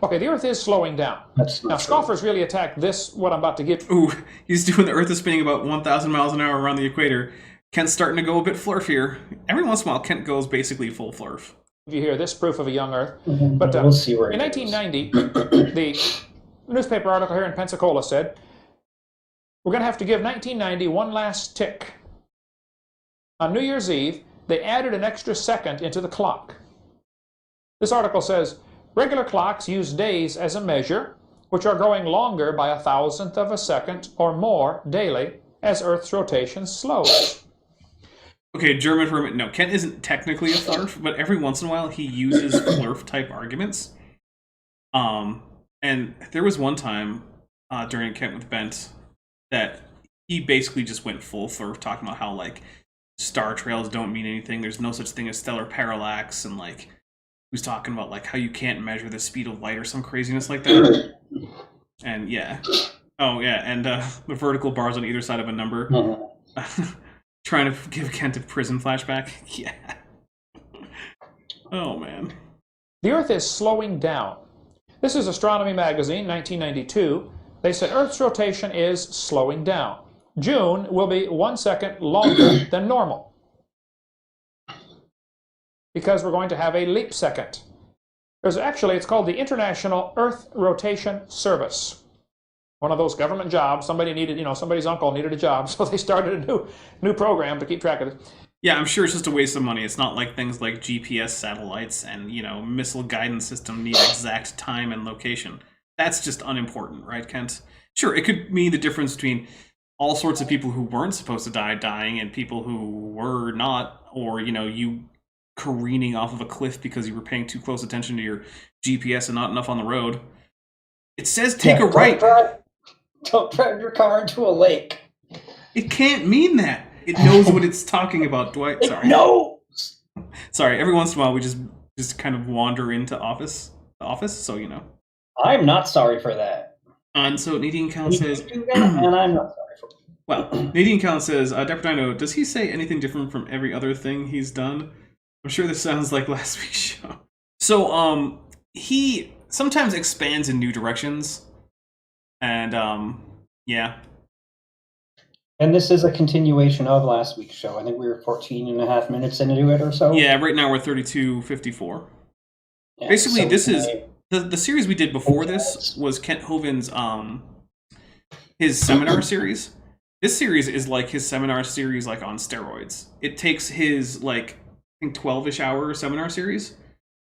Okay, the Earth is slowing down. That's not Now, true. scoffers really attack this, what I'm about to give. Ooh, he's doing the Earth is spinning about 1,000 miles an hour around the equator. Kent's starting to go a bit flurf here. Every once in a while, Kent goes basically full flurf. You hear this proof of a young Earth. Mhm, But we'll see where in it goes. 1990, the newspaper article here in Pensacola said, we're going to have to give 1990 one last tick. On New Year's Eve, they added an extra second into the clock. This article says, regular clocks use days as a measure, which are growing longer by 1,000th of a second or more daily as Earth's rotation slows. Okay, German for a minute. No, Kent isn't technically a flurf, but every once in a while he uses flurf-type arguments. And there was one time during Kent with Bent that he basically just went full flurf, talking about how, like, star trails don't mean anything, there's no such thing as stellar parallax, and, like, he was talking about, like, how you can't measure the speed of light or some craziness like that. And, yeah. Oh, yeah, and the vertical bars on either side of a number. Trying to give Kent a prison flashback. Yeah. Oh, man. The Earth is slowing down. This is Astronomy Magazine, 1992. They said Earth's rotation is slowing down. June will be 1 second longer than normal because we're going to have a leap second. It's called the International Earth Rotation Service. One of those government jobs. Somebody needed, somebody's uncle needed a job, so they started a new program to keep track of it. Yeah, I'm sure it's just a waste of money. It's not like things like GPS satellites and, missile guidance system need exact time and location. That's just unimportant, right, Kent? Sure, it could mean the difference between all sorts of people who weren't supposed to die dying and people who were not, or, you careening off of a cliff because you were paying too close attention to your GPS and not enough on the road. It says take a right. Don't drive your car into a lake. It can't mean that. It knows what it's talking about, Dwight. Sorry. It knows. Sorry, every once in a while we just kind of wander into the office, so I'm not sorry for that. And so Nadine Count says, and I'm not sorry for it. well, Nadine Count says, Dapper Dino, does he say anything different from every other thing he's done? I'm sure this sounds like last week's show. So, he sometimes expands in new directions. And, yeah. And this is a continuation of last week's show. I think we were 14 and a half minutes into it or so. Yeah, right now we're 32:54. Yeah, Basically, so this is the series we did before this was Kent Hovind's his seminar series. This series is like his seminar series, like on steroids. It takes his like I think 12-ish hour seminar series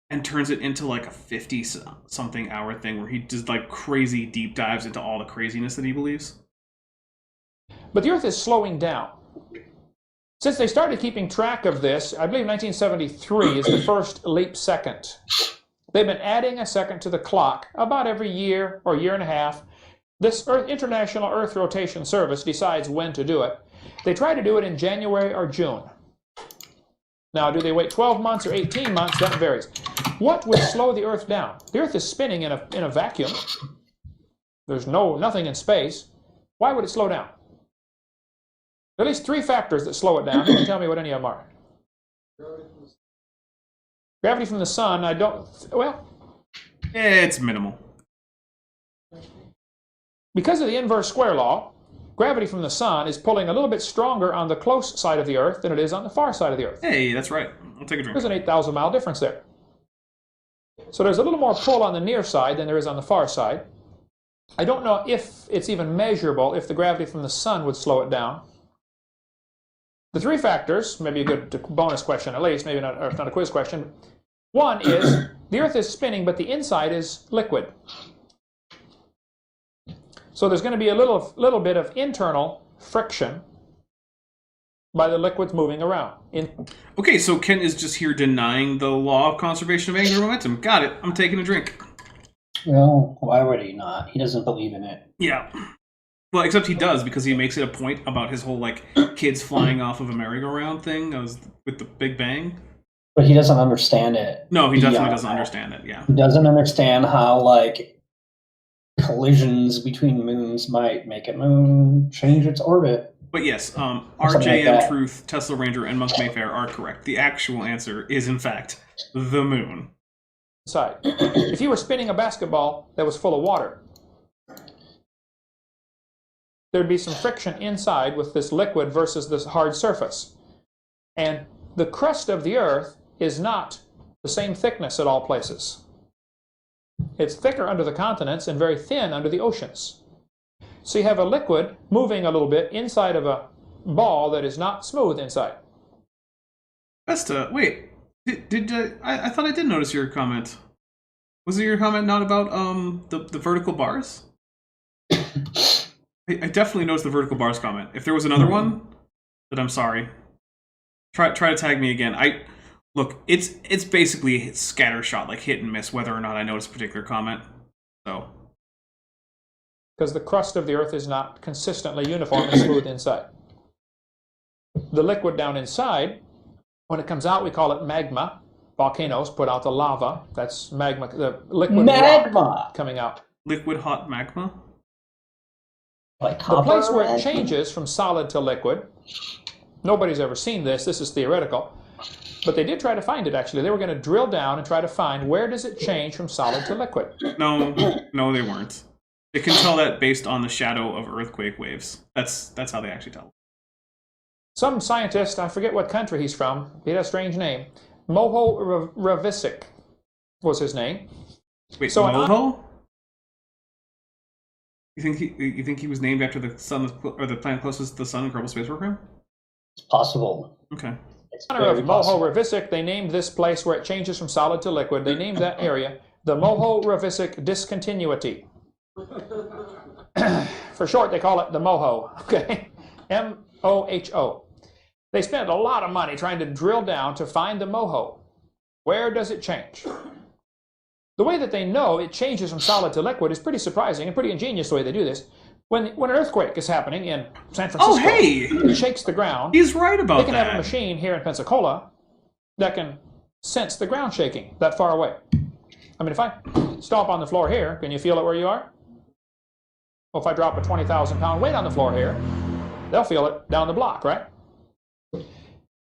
and turns it into like a 50-something hour thing where he does like crazy deep dives into all the craziness that he believes. But the Earth is slowing down. Since they started keeping track of this, I believe 1973 is the first leap second. They've been adding a second to the clock about every year or year and a half. This International Earth Rotation Service decides when to do it. They try to do it in January or June. Now, do they wait 12 months or 18 months? That varies. What would slow the Earth down? The Earth is spinning in a vacuum. There's nothing in space. Why would it slow down? There are at least 3 factors that slow it down. You can tell me what any of them are. Gravity from the sun, It's minimal. Because of the inverse square law, gravity from the sun is pulling a little bit stronger on the close side of the Earth than it is on the far side of the Earth. Hey, that's right. I'll take a drink. There's an 8,000 mile difference there. So there's a little more pull on the near side than there is on the far side. I don't know if it's even measurable if the gravity from the sun would slow it down. The 3 factors, maybe a good bonus question at least, maybe not, or not a quiz question. One is the Earth is spinning, but the inside is liquid. So there's going to be a little bit of internal friction by the liquids moving around. Okay, so Ken is just here denying the law of conservation of angular momentum. Got it. I'm taking a drink. Well, why would he not? He doesn't believe in it. Yeah. Well, except he does, because he makes it a point about his whole, like, kids flying off of a merry-go-round thing with the Big Bang. But he doesn't understand it. No, he definitely doesn't understand it, yeah. He doesn't understand how, like, collisions between moons might make a moon change its orbit. But yes, Something RJM like that. Truth, Tesla Ranger, and Monk Mayfair are correct. The actual answer is, in fact, the moon. Inside. If you were spinning a basketball that was full of water, there'd be some friction inside with this liquid versus this hard surface. And the crust of the Earth is not the same thickness at all places. It's thicker under the continents and very thin under the oceans. So you have a liquid moving a little bit inside of a ball that is not smooth inside. Vesta, wait. I thought I did notice your comment. Was it your comment not about the vertical bars? I definitely noticed the vertical bars comment. If there was another one, then I'm sorry. Try to tag me again. Look, it's basically scattershot, like hit and miss, whether or not I notice a particular comment. So. Because the crust of the Earth is not consistently uniform and smooth inside. The liquid down inside, when it comes out, we call it magma. Volcanoes put out the lava. That's magma, the liquid rock coming out. Liquid hot magma? Like the place where it changes from solid to liquid, nobody's ever seen this. This is theoretical. But they did try to find it, actually. They were going to drill down and try to find where does it change from solid to liquid. No, they weren't. They can tell that based on the shadow of earthquake waves. That's how they actually tell. Some scientist, I forget what country he's from, he had a strange name, Moho Ravisic was his name. Wait, so Moho? You think he was named after the sun or the planet closest to the sun in Kerbal Space Program? It's possible. Okay. In honor of Moho Ravisic, they named this place where it changes from solid to liquid. They named that area the Moho Ravisic Discontinuity. For short, they call it the Moho. Okay, M-O-H-O. They spent a lot of money trying to drill down to find the Moho. Where does it change? The way that they know it changes from solid to liquid is pretty surprising and pretty ingenious the way they do this. When an earthquake is happening in San Francisco, it shakes the ground. He's right about that. They can have a machine here in Pensacola that can sense the ground shaking that far away. I mean, if I stomp on the floor here, can you feel it where you are? Well, if I drop a 20,000-pound weight on the floor here, they'll feel it down the block, right?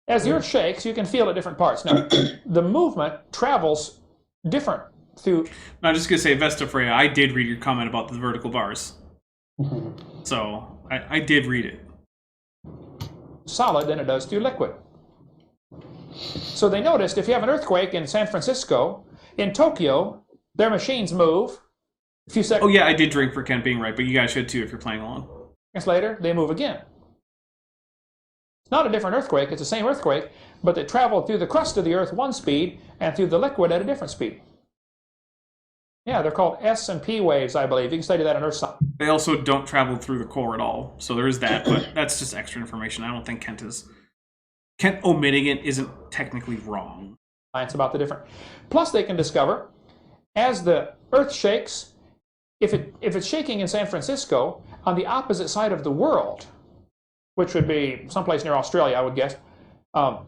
As the earth shakes, you can feel it different parts. Now, the movement travels different through... No, I'm just going to say, Vesta Freya, I did read your comment about the vertical bars. So, I did read it. Solid than it does through liquid. So they noticed if you have an earthquake in San Francisco, in Tokyo, Their machines move. A few Oh seconds yeah, I did drink for Kent being right, but you guys should too if you're playing along. later, they move again. It's not a different earthquake, it's the same earthquake, but they travel through the crust of the Earth one speed and through the liquid at a different speed. Yeah, they're called S and P waves, I believe. You can study that in Earth science. They also don't travel through the core at all, so there is that, but that's just extra information. I don't think Kent omitting it isn't technically wrong. Science about the different. Plus, they can discover as the Earth shakes, if it's shaking in San Francisco on the opposite side of the world, which would be someplace near Australia, I would guess, they'll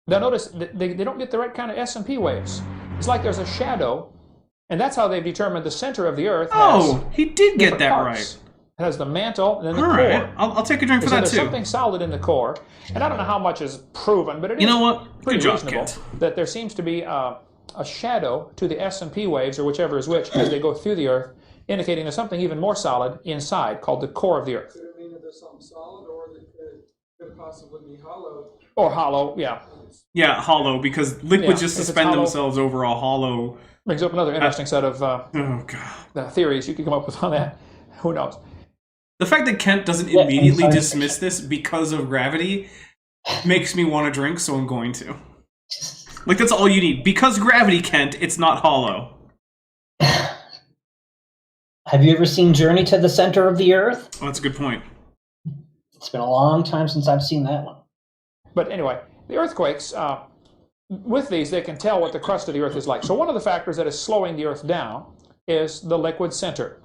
notice that they don't get the right kind of S and P waves. It's like there's a shadow, and that's how they've determined the center of the Earth. Oh, he did get that parts. right. It has the mantle and then the All core. right, I'll take a drink for So that there's too. something solid in the core, and I don't know how much is proven, but it is You know what? pretty Good job, reasonable Kent. that there seems to be a shadow to the S and P waves, or whichever is which, as they go through the Earth, indicating there's something even more solid inside called the core of the Earth. Could it mean that there's something solid, or that it could possibly be hollow? Or hollow, yeah. Yeah, hollow, because liquids Yeah, just if it's suspend hollow- themselves over a hollow. Brings up another interesting set of Oh god. theories you could come up with on that. Who knows? The fact that Kent doesn't Yeah, immediately science dismiss this because of gravity makes me want to drink, so I'm going to. Like, that's all you need. Because gravity, Kent, it's not hollow. Have you ever seen Journey to the Center of the Earth? Oh, that's a good point. It's been a long time since I've seen that one. But anyway, the earthquakes, with these, they can tell what the crust of the Earth is like. So one of the factors that is slowing the Earth down is the liquid center.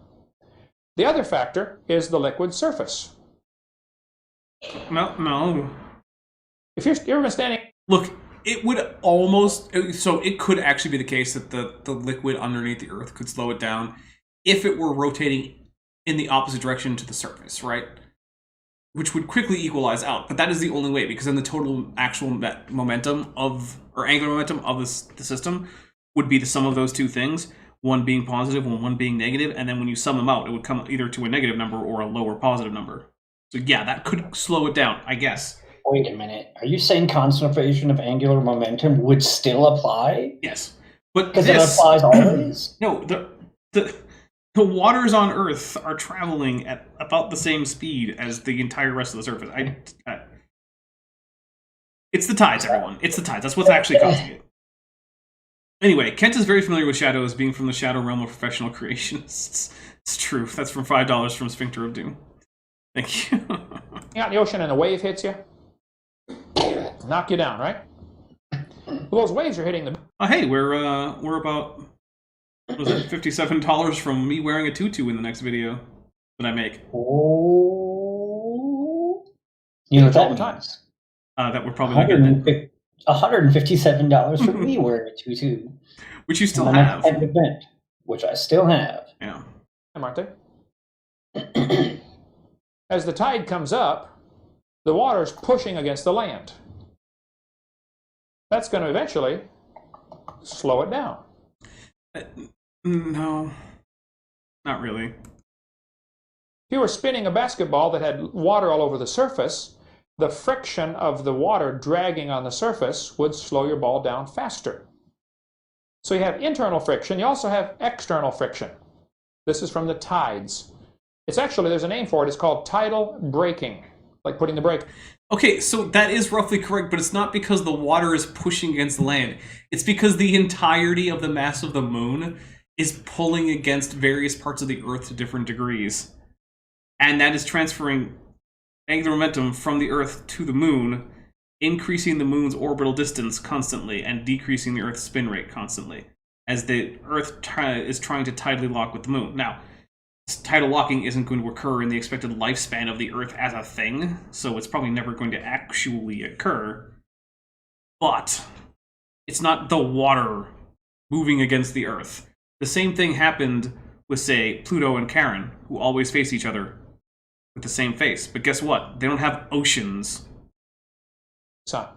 The other factor is the liquid surface. No. If you've ever been standing... Look, it would almost... So it could actually be the case that the liquid underneath the Earth could slow it down if it were rotating in the opposite direction to the surface, right? Which would quickly equalize out. But that is the only way, because then the total actual momentum of, or angular momentum of the system would be the sum of those two things, one being positive and one being negative, and then when you sum them out, it would come either to a negative number or a lower positive number. So yeah, that could slow it down, I guess. Wait a minute. Are you saying conservation of angular momentum would still apply? Yes. But Because it applies always? No, the waters on Earth are traveling at about the same speed as the entire rest of the surface. It's the tides, everyone. It's the tides. That's what's actually causing it. Anyway, Kent is very familiar with shadows, being from the shadow realm of professional creationists. It's true. That's from $5 from Sphincter of Doom. Thank you. You're out in the ocean and a wave hits you. Knock you down, right? Well, those waves are hitting the... Oh, hey, we're about... What was it, $57 from me wearing a tutu in the next video that I make. Oh. You know what that means? That we're probably not getting it. $157 for me wearing a tutu. Which you still on my have. next event, which I still have. Yeah. Aren't they? As the tide comes up, the water's pushing against the land. That's going to eventually slow it down. No. Not really. If you were spinning a basketball that had water all over the surface, the friction of the water dragging on the surface would slow your ball down faster. So you have internal friction. You also have external friction. This is from the tides. It's actually, there's a name for it. It's called tidal braking, like putting the brake. Okay, so that is roughly correct, but it's not because the water is pushing against the land. It's because the entirety of the mass of the moon is pulling against various parts of the Earth to different degrees. And that is transferring angular momentum from the Earth to the moon, increasing the moon's orbital distance constantly and decreasing the Earth's spin rate constantly, as the Earth is trying to tidally lock with the moon. Now, tidal locking isn't going to occur in the expected lifespan of the Earth as a thing, so it's probably never going to actually occur. But it's not the water moving against the Earth. The same thing happened with, say, Pluto and Charon, who always face each other with the same face. But guess what? They don't have oceans. Sun.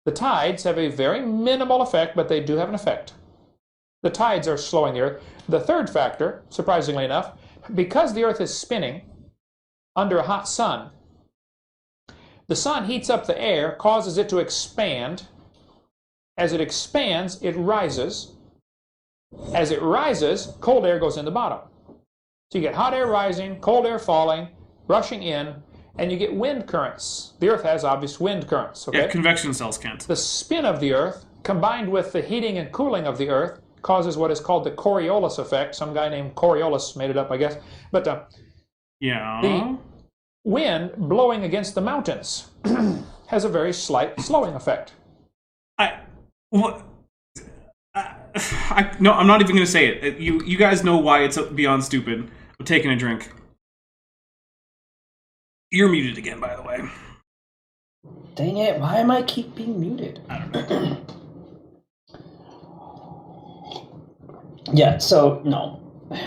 The tides have a very minimal effect, but they do have an effect. The tides are slowing the Earth. The third factor, surprisingly enough, because the Earth is spinning under a hot sun, the sun heats up the air, causes it to expand. As it expands, it rises. As it rises, cold air goes in the bottom. So you get hot air rising, cold air falling, rushing in, and you get wind currents. The Earth has obvious wind currents. Okay? Yeah, convection cells, Kent. The spin of the Earth, combined with the heating and cooling of the Earth, causes what is called the Coriolis effect. Some guy named Coriolis made it up, I guess. But Yeah. the wind blowing against the mountains has a very slight slowing effect. No, I'm not even going to say it. You guys know why it's beyond stupid. I'm taking a drink. You're muted again, by the way. Dang it, why am I keep being muted? I don't know. Yeah, so, no.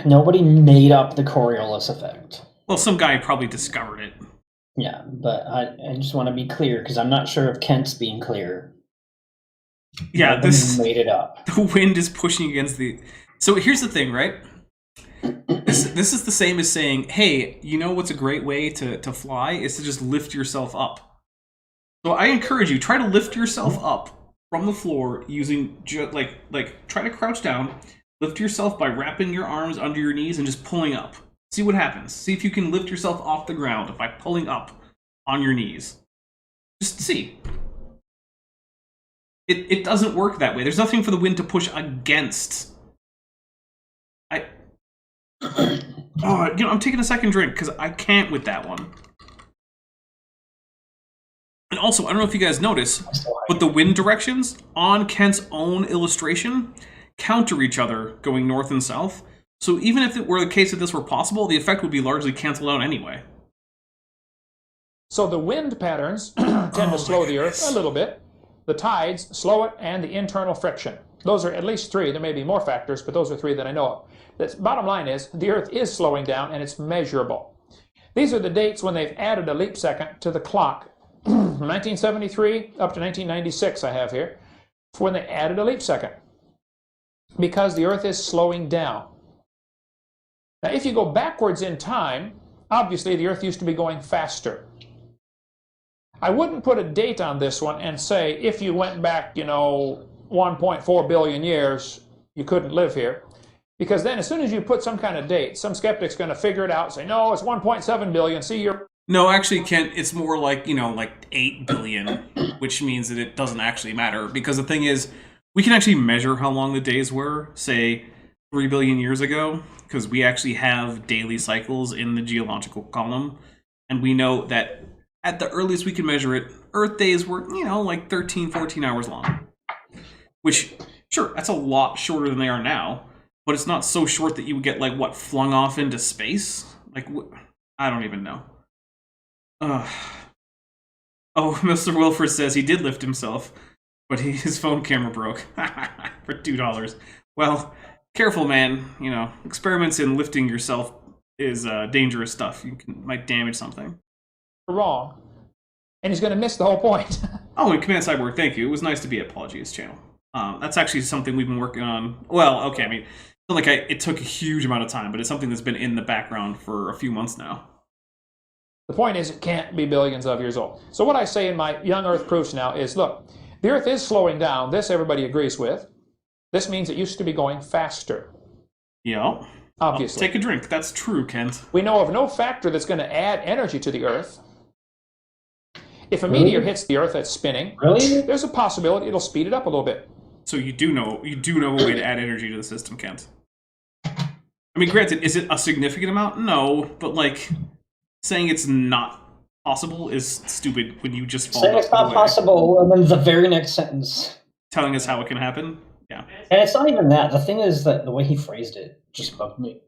Nobody made up the Coriolis effect. Well, some guy probably discovered it. Yeah, but I just want to be clear, because I'm not sure if Kent's being clear. Yeah, Nobody this made it up. the wind is pushing against the. So here's the thing, right? This is the same as saying, hey, you know what's a great way to fly is to just lift yourself up. So I encourage you, try to lift yourself up from the floor using try to crouch down, lift yourself by wrapping your arms under your knees and just pulling up. See what happens. See if you can lift yourself off the ground by pulling up on your knees. Just see. It doesn't work that way. There's nothing for the wind to push against. I'm taking a second drink because I can't with that one. And also, I don't know if you guys notice, but the wind directions on Kent's own illustration counter each other going north and south. So even if it were the case that this were possible, the effect would be largely canceled out anyway. So the wind patterns tend to slow the Earth a little bit. The tides slow it, and the internal friction. Those are at least three. There may be more factors, but those are three that I know of. The bottom line is the Earth is slowing down, and it's measurable. These are the dates when they've added a leap second to the clock. 1973 up to 1996 I have here, for when they added a leap second. Because the Earth is slowing down. Now, if you go backwards in time, obviously the Earth used to be going faster. I wouldn't put a date on this one and say if you went back, 1.4 billion years, you couldn't live here. Because then as soon as you put some kind of date, some skeptic's going to figure it out and say, no, it's 1.7 billion. See, you're... No, actually, Kent, it's more like, 8 billion, which means that it doesn't actually matter. Because the thing is, we can actually measure how long the days were, say, 3 billion years ago, because we actually have daily cycles in the geological column. And we know that at the earliest we can measure it, Earth days were, 13, 14 hours long. Which, sure, that's a lot shorter than they are now. But it's not so short that you would get, flung off into space? I don't even know. Oh, Mr. Wilford says he did lift himself, but his phone camera broke for $2. Well, careful, man. Experiments in lifting yourself is dangerous stuff. Might damage something. Wrong. And he's going to miss the whole point. Oh, and Command Cyborg, thank you. It was nice to be at Apologies channel. That's actually something we've been working on. Well, okay, I mean, it's not like it took a huge amount of time, but it's something that's been in the background for a few months now. The point is, it can't be billions of years old. So what I say in my Young Earth proofs now is, look, the Earth is slowing down. This everybody agrees with. This means it used to be going faster. Yeah. Obviously. Take a drink. That's true, Kent. We know of no factor that's going to add energy to the Earth. If a meteor hits the Earth that's spinning, there's a possibility it'll speed it up a little bit. So you do know a way to add energy to the system, Kent. I mean, granted, is it a significant amount? No, but saying it's not possible is stupid when you just fall. Saying it's not possible, and then the very next sentence telling us how it can happen. Yeah. And it's not even that. The thing is that the way he phrased it just bugged me.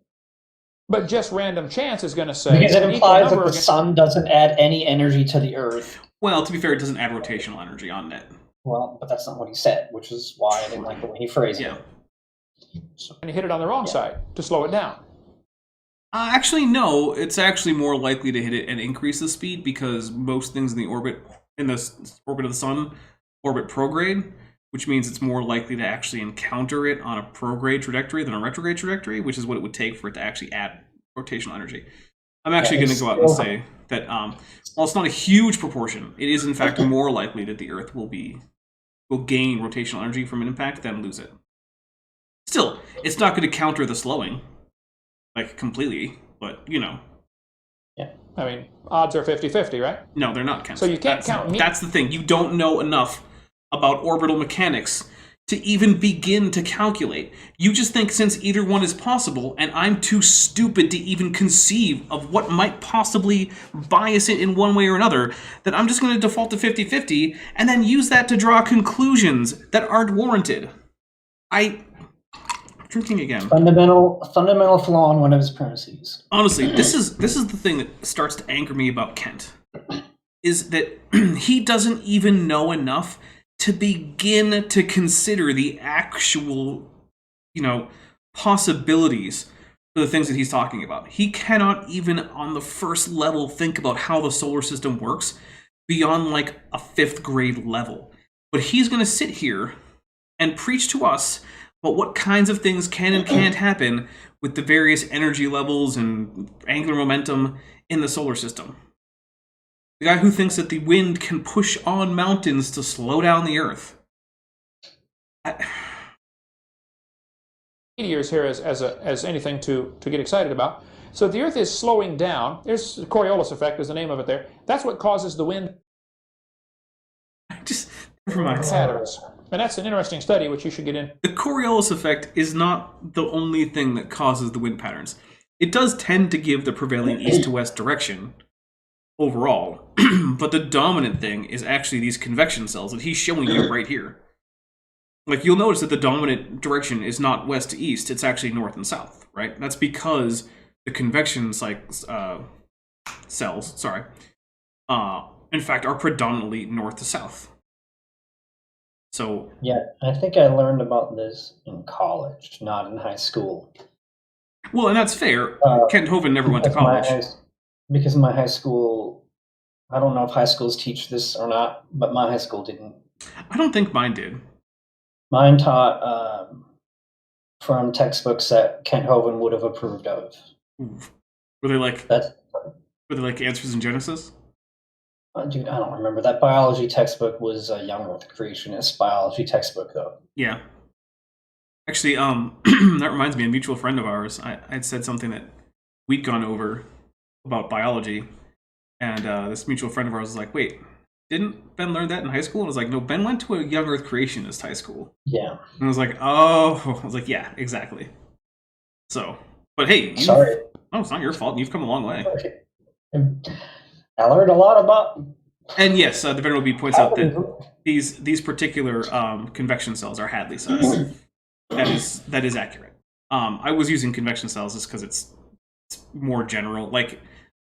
But just random chance is going to say... Because it implies that the sun doesn't add any energy to the Earth. Well, to be fair, it doesn't add rotational energy on net. Well, but that's not what he said, which is why I didn't like the way he phrased it. So, and you hit it on the wrong side to slow it down. Actually, no. It's actually more likely to hit it and increase the speed because most things in the orbit of the sun orbit prograde, which means it's more likely to actually encounter it on a prograde trajectory than a retrograde trajectory, which is what it would take for it to actually add rotational energy. I'm actually going to go out and say that while it's not a huge proportion, it is in fact more likely that the Earth will gain rotational energy from an impact than lose it. Still, it's not going to counter the slowing, like, completely, but, you know. Yeah. I mean, odds are 50-50, right? No, they're not, Ken. So you can't count... That's the thing. You don't know enough about orbital mechanics to even begin to calculate. You just think since either one is possible, and I'm too stupid to even conceive of what might possibly bias it in one way or another, that I'm just going to default to 50-50, and then use that to draw conclusions that aren't warranted. Drinking again. Fundamental flaw in one of his premises. Honestly, this is the thing that starts to anger me about Kent, is that he doesn't even know enough to begin to consider the actual, possibilities for the things that he's talking about. He cannot even on the first level think about how the solar system works beyond like a 5th grade level. But he's going to sit here and preach to us about what kinds of things can and can't happen with the various energy levels and angular momentum in the solar system. The guy who thinks that the wind can push on mountains to slow down the Earth. Meteors here as anything to get excited about. So the Earth is slowing down. There's the Coriolis effect is the name of it there. That's what causes the wind Never mind. patterns. And that's an interesting study which you should get in. The Coriolis effect is not the only thing that causes the wind patterns. It does tend to give the prevailing east to west direction overall, but the dominant thing is actually these convection cells that he's showing you right here. Like, you'll notice that the dominant direction is not west to east, it's actually north and south, right? That's because the convection cells, in fact, are predominantly north to south. So yeah, I think I learned about this in college, not in high school. Well, and that's fair. Kent Hovind never went to college. Because my high school, I don't know if high schools teach this or not, but my high school didn't. I don't think mine did. Mine taught from textbooks that Kent Hovind would have approved of. Were they like Answers in Genesis? Dude, I don't remember. That biology textbook was a young Earth creationist biology textbook, though. Yeah. Actually, that reminds me, a mutual friend of ours, I'd said something that we'd gone over about biology, and this mutual friend of ours was like, wait, didn't Ben learn that in high school? And I was like, no, Ben went to a young Earth creationist high school. Yeah. And I was like, oh, I was like, yeah, exactly. So, but hey. Sorry. No, it's not your fault. You've come a long way. I learned a lot about... And yes, the Venerable B points out that these particular convection cells are Hadley cells. That is accurate. I was using convection cells just because it's more general. Like,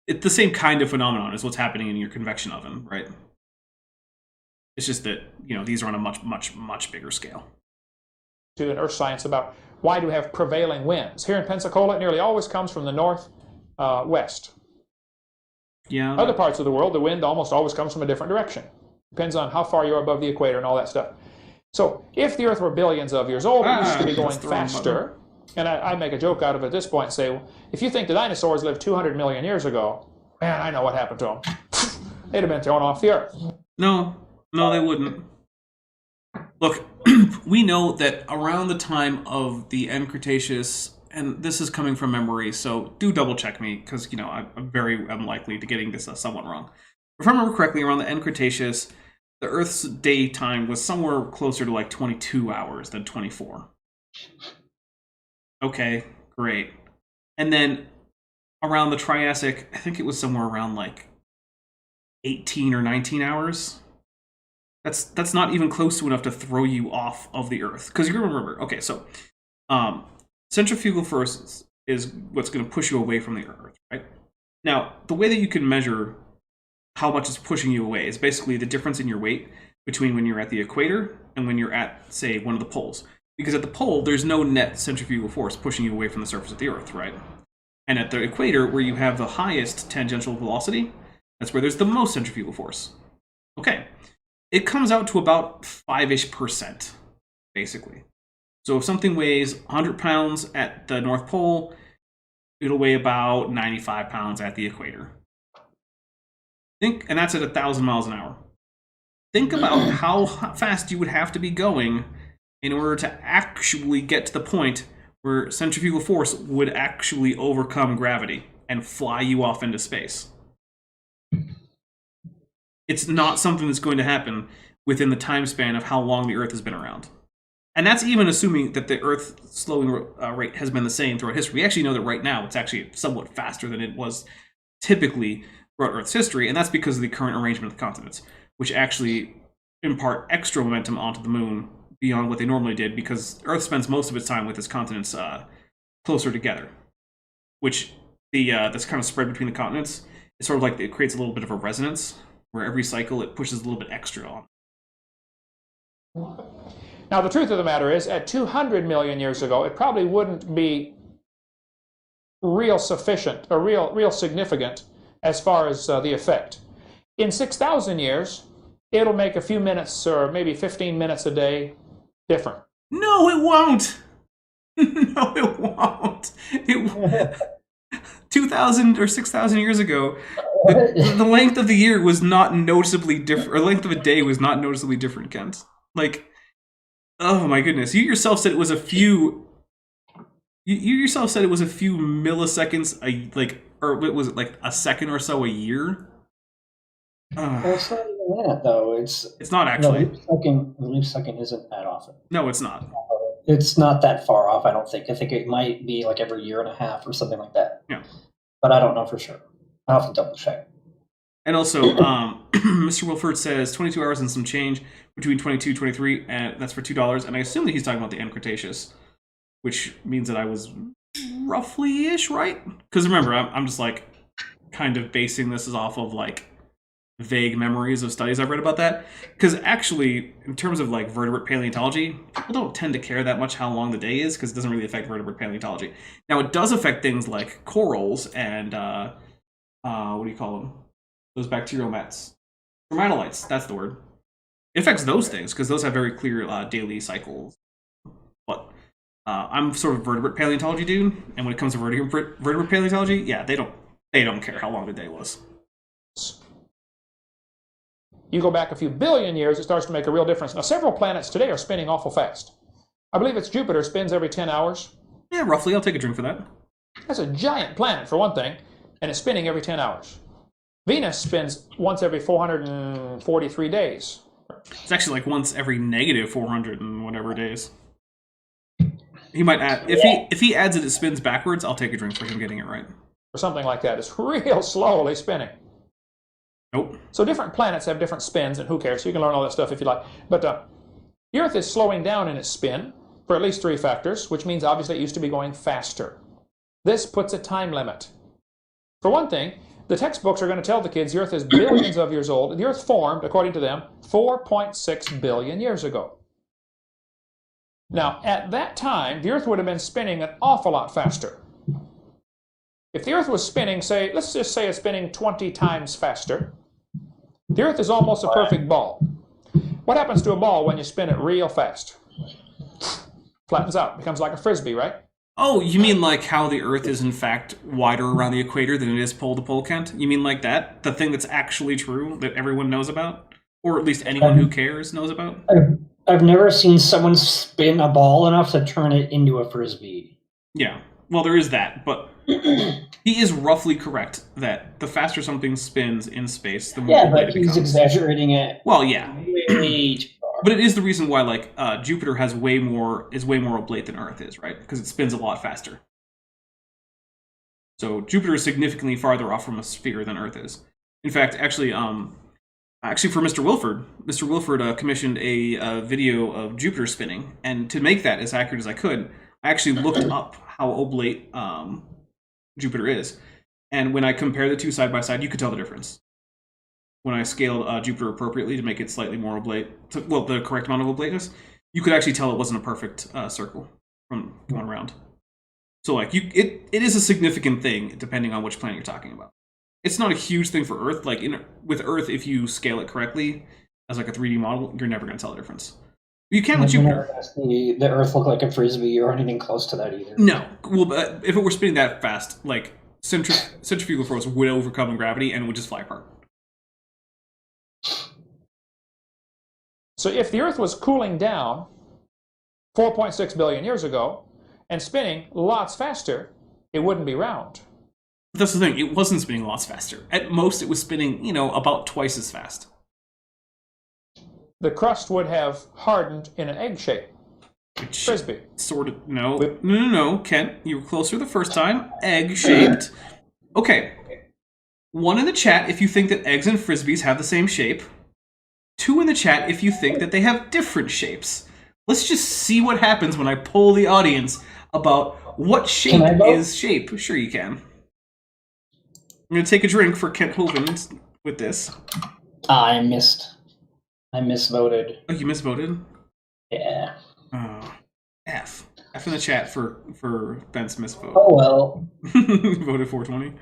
it's the same kind of phenomenon as what's happening in your convection oven, right? It's just that, these are on a much, much, much bigger scale. To an earth science about why do we have prevailing winds. Here in Pensacola, it nearly always comes from the north west. Yeah. Other parts of the world, the wind almost always comes from a different direction. Depends on how far you're above the equator and all that stuff. So if the Earth were billions of years old, it used to be going faster. And I make a joke out of it at this point and say, well, if you think the dinosaurs lived 200 million years ago, man, I know what happened to them. They'd have been thrown off the Earth. No, they wouldn't. Look, we know that around the time of the end Cretaceous, and this is coming from memory, so do double check me, because I'm very unlikely to getting this somewhat wrong. If I remember correctly, around the end Cretaceous, the Earth's daytime was somewhere closer to like 22 hours than 24. Okay, great. And then around the Triassic, I think it was somewhere around like 18 or 19 hours. That's not even close to enough to throw you off of the Earth. Because you remember, okay, so centrifugal force is what's going to push you away from the Earth, right? Now, the way that you can measure how much it's pushing you away is basically the difference in your weight between when you're at the equator and when you're at, say, one of the poles. Because at the pole, there's no net centrifugal force pushing you away from the surface of the Earth, right? And at the equator, where you have the highest tangential velocity, that's where there's the most centrifugal force. Okay. It comes out to about 5-ish%, basically. So if something weighs 100 pounds at the North Pole, it'll weigh about 95 pounds at the equator. And that's at 1,000 miles an hour. Think about how fast you would have to be going in order to actually get to the point where centrifugal force would actually overcome gravity and fly you off into space. It's not something that's going to happen within the time span of how long the Earth has been around. And that's even assuming that the Earth's slowing rate has been the same throughout history. We actually know that right now it's actually somewhat faster than it was typically throughout Earth's history, and that's because of the current arrangement of the continents, which actually impart extra momentum onto the moon beyond what they normally did, because Earth spends most of its time with its continents closer together, which this kind of spread between the continents is sort of like it creates a little bit of a resonance, where every cycle it pushes a little bit extra on. Now, the truth of the matter is, at 200 million years ago, it probably wouldn't be real sufficient or real significant as far as the effect. In 6,000 years, it'll make a few minutes or maybe 15 minutes a day different. No, it won't. No, it won't. 2,000 or 6,000 years ago, the length of the year was not noticeably different, or the length of a day was not noticeably different, Kent. Like, oh my goodness, you yourself said it was a few. You yourself said it was a few milliseconds, or was it like a second or so a year? Well, it's not even that, though. It's not actually. The leap second isn't that often. No, it's not. It's not that far off, I don't think. I think it might be like every year and a half or something like that. Yeah. But I don't know for sure. I'll have to double check. And also, Mr. Wilford says 22 hours and some change between 22 23, and that's for $2. And I assume that he's talking about the end Cretaceous, which means that I was roughly-ish right. Because remember, I'm just like kind of basing this off of like vague memories of studies I've read about that. Because actually, in terms of like vertebrate paleontology, people don't tend to care that much how long the day is, because it doesn't really affect vertebrate paleontology. Now, it does affect things like corals and what do you call them? Those bacterial mats. Stromatolites, that's the word. It affects those things, because those have very clear daily cycles. But I'm sort of vertebrate paleontology dude, and when it comes to vertebrate paleontology, yeah, they don't care how long the day was. You go back a few billion years, it starts to make a real difference. Now, several planets today are spinning awful fast. I believe it's Jupiter spins every 10 hours. Yeah, roughly. I'll take a drink for that. That's a giant planet, for one thing, and it's spinning every 10 hours. Venus spins once every 443 days. It's actually like once every negative 400 and whatever days. He might add, if he adds it spins backwards, I'll take a drink for him getting it right. Or something like that. It's real slowly spinning. Nope. So different planets have different spins, and who cares? You can learn all that stuff if you like. But the Earth is slowing down in its spin for at least 3 factors, which means obviously it used to be going faster. This puts a time limit. For one thing, the textbooks are going to tell the kids the Earth is billions of years old. The Earth formed, according to them, 4.6 billion years ago. Now, at that time, the Earth would have been spinning an awful lot faster. If the Earth was spinning, say, let's just say it's spinning 20 times faster, the Earth is almost a perfect ball. What happens to a ball when you spin it real fast? Flattens out, becomes like a frisbee, right? Oh, you mean like how the Earth is in fact wider around the equator than it is pole to pole, Kent? You mean like that? The thing that's actually true that everyone knows about? Or at least anyone who cares knows about? I've never seen someone spin a ball enough to turn it into a frisbee. Yeah, well, there is that, but he is roughly correct that the faster something spins in space, the more oblate it becomes. He's exaggerating it. Well, yeah. Way too far. But it is the reason why, like, Jupiter is way more oblate than Earth is, right? Because it spins a lot faster. So Jupiter is significantly farther off from a sphere than Earth is. In fact, actually for Mr. Wilford commissioned a video of Jupiter spinning, and to make that as accurate as I could, I actually looked up how oblate Jupiter is, and when I compare the two side by side, you could tell the difference. When I scaled Jupiter appropriately to make it slightly more oblate, the correct amount of oblateness, you could actually tell it wasn't a perfect circle from going around. So like it is a significant thing depending on which planet you're talking about. It's not a huge thing for Earth. Like with Earth, if you scale it correctly as like a 3D model, you're never going to tell the difference. You can with Jupiter. You're never going to see the Earth look like a frisbee or anything close to that either. No. Well, but if it were spinning that fast, like centrifugal force would overcome gravity and it would just fly apart. So if the Earth was cooling down, 4.6 billion years ago and spinning lots faster, it wouldn't be round. But that's the thing, it wasn't spinning lots faster. At most, it was spinning, about twice as fast. The crust would have hardened in an egg shape. Which Frisbee. Sort of, no, Kent, you were closer the first time. Egg-shaped. Okay. 1 in the chat if you think that eggs and frisbees have the same shape. 2 in the chat if you think that they have different shapes. Let's just see what happens when I poll the audience about what shape is shape. Sure you can. I'm going to take a drink for Kent Hovind with this. I misvoted. Oh, you misvoted? Yeah. Oh, F. F in the chat for Ben's misvote. Oh well. Voted 420.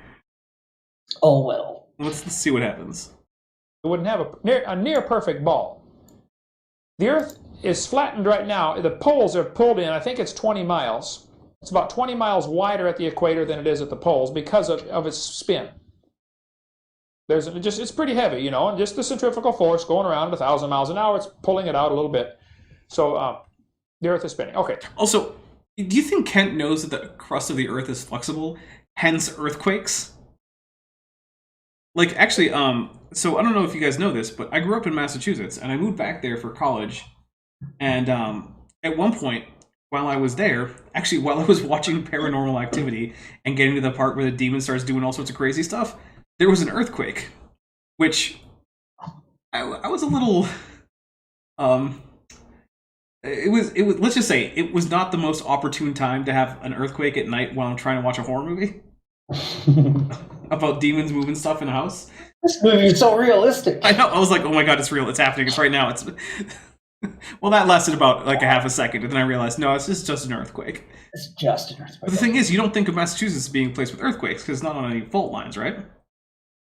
Oh well. Let's see what happens. It wouldn't have a near perfect ball. The Earth is flattened right now. The poles are pulled in, I think it's 20 miles. It's about 20 miles wider at the equator than it is at the poles because of its spin. It's pretty heavy, and just the centrifugal force going around at 1,000 miles an hour, it's pulling it out a little bit. So the Earth is spinning. Okay. Also, do you think Kent knows that the crust of the Earth is flexible, hence earthquakes? Like, actually, so I don't know if you guys know this, but I grew up in Massachusetts, and I moved back there for college. And at one point, while I was there, actually, while I was watching Paranormal Activity and getting to the part where the demon starts doing all sorts of crazy stuff, there was an earthquake, which I was a little, it was, let's just say, it was not the most opportune time to have an earthquake at night while I'm trying to watch a horror movie about demons moving stuff in a house. This movie is so realistic. I know, I was like, oh my god, it's real, it's happening, it's right now, it's... Well, that lasted about like a half a second, and then I realized, no, it's just an earthquake. It's just an earthquake. But the thing is, you don't think of Massachusetts as being a place with earthquakes, because it's not on any fault lines, right?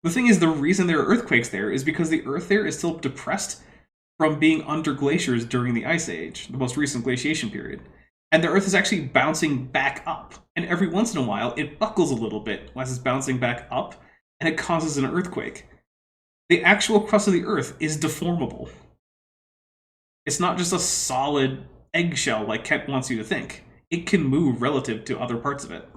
The thing is, the reason there are earthquakes there is because the Earth there is still depressed from being under glaciers during the Ice Age, the most recent glaciation period. And the Earth is actually bouncing back up. And every once in a while, it buckles a little bit as it's bouncing back up, and it causes an earthquake. The actual crust of the Earth is deformable. It's not just a solid eggshell like Kent wants you to think. It can move relative to other parts of it.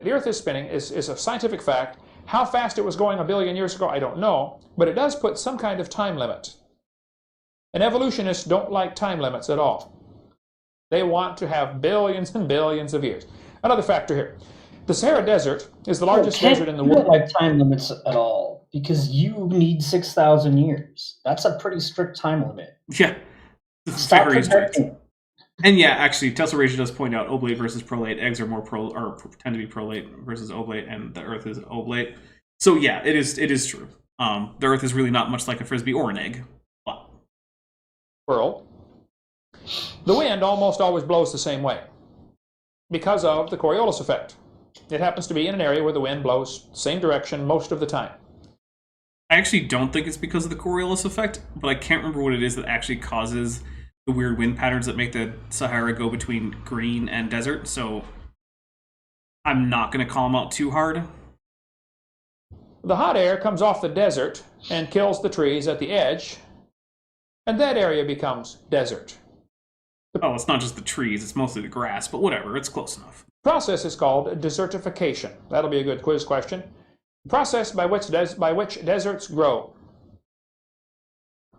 The Earth is spinning is a scientific fact. How fast it was going a billion years ago, I don't know, but it does put some kind of time limit. And evolutionists don't like time limits at all. They want to have billions and billions of years. Another factor here. The Sahara Desert is the largest desert in the world. You don't like time limits at all, because you need 6,000 years. That's a pretty strict time limit. Yeah. Stop Very strict. projecting. And yeah, actually, Tesla Ratio does point out oblate versus prolate. Eggs are more tend to be prolate versus oblate, and the Earth is oblate. So yeah, it is true. The Earth is really not much like a frisbee or an egg. But World. The wind almost always blows the same way because of the Coriolis effect. It happens to be in an area where the wind blows the same direction most of the time. I actually don't think it's because of the Coriolis effect, but I can't remember what it is that actually causes the weird wind patterns that make the Sahara go between green and desert, so I'm not going to call them out too hard. The hot air comes off the desert and kills the trees at the edge, and that area becomes desert. Oh, it's not just the trees, it's mostly the grass, but whatever, it's close enough. The process is called desertification. That'll be a good quiz question. The process by which deserts grow.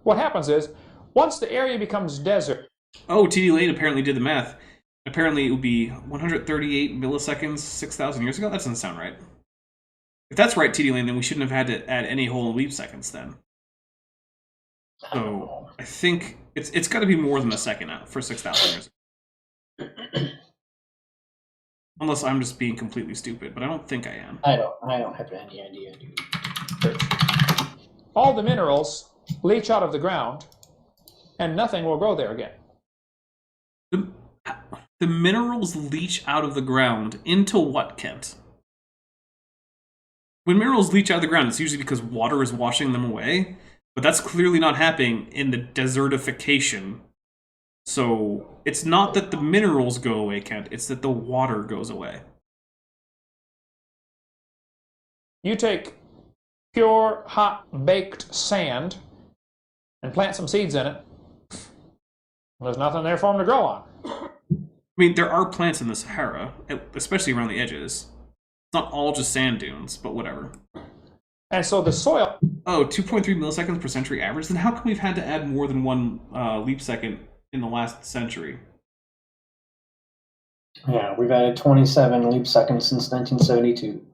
What happens is, once the area becomes desert... Oh, TD Lane apparently did the math. Apparently it would be 138 milliseconds 6,000 years ago? That doesn't sound right. If that's right, TD Lane, then we shouldn't have had to add any whole leap seconds then. So, I think it's got to be more than a second now for 6,000 years ago. Unless I'm just being completely stupid, but I don't think I am. I don't have any idea, dude. All the minerals leach out of the ground, and nothing will grow there again. The minerals leach out of the ground into what, Kent? When minerals leach out of the ground, it's usually because water is washing them away, but that's clearly not happening in the desertification. So it's not that the minerals go away, Kent, it's that the water goes away. You take pure, hot, baked sand and plant some seeds in it. There's nothing there for them to grow on. I mean, there are plants in the Sahara, especially around the edges. It's not all just sand dunes, but whatever. And so the soil... Oh, 2.3 milliseconds per century average? Then how come we've had to add more than one leap second in the last century? Yeah, we've added 27 leap seconds since 1972.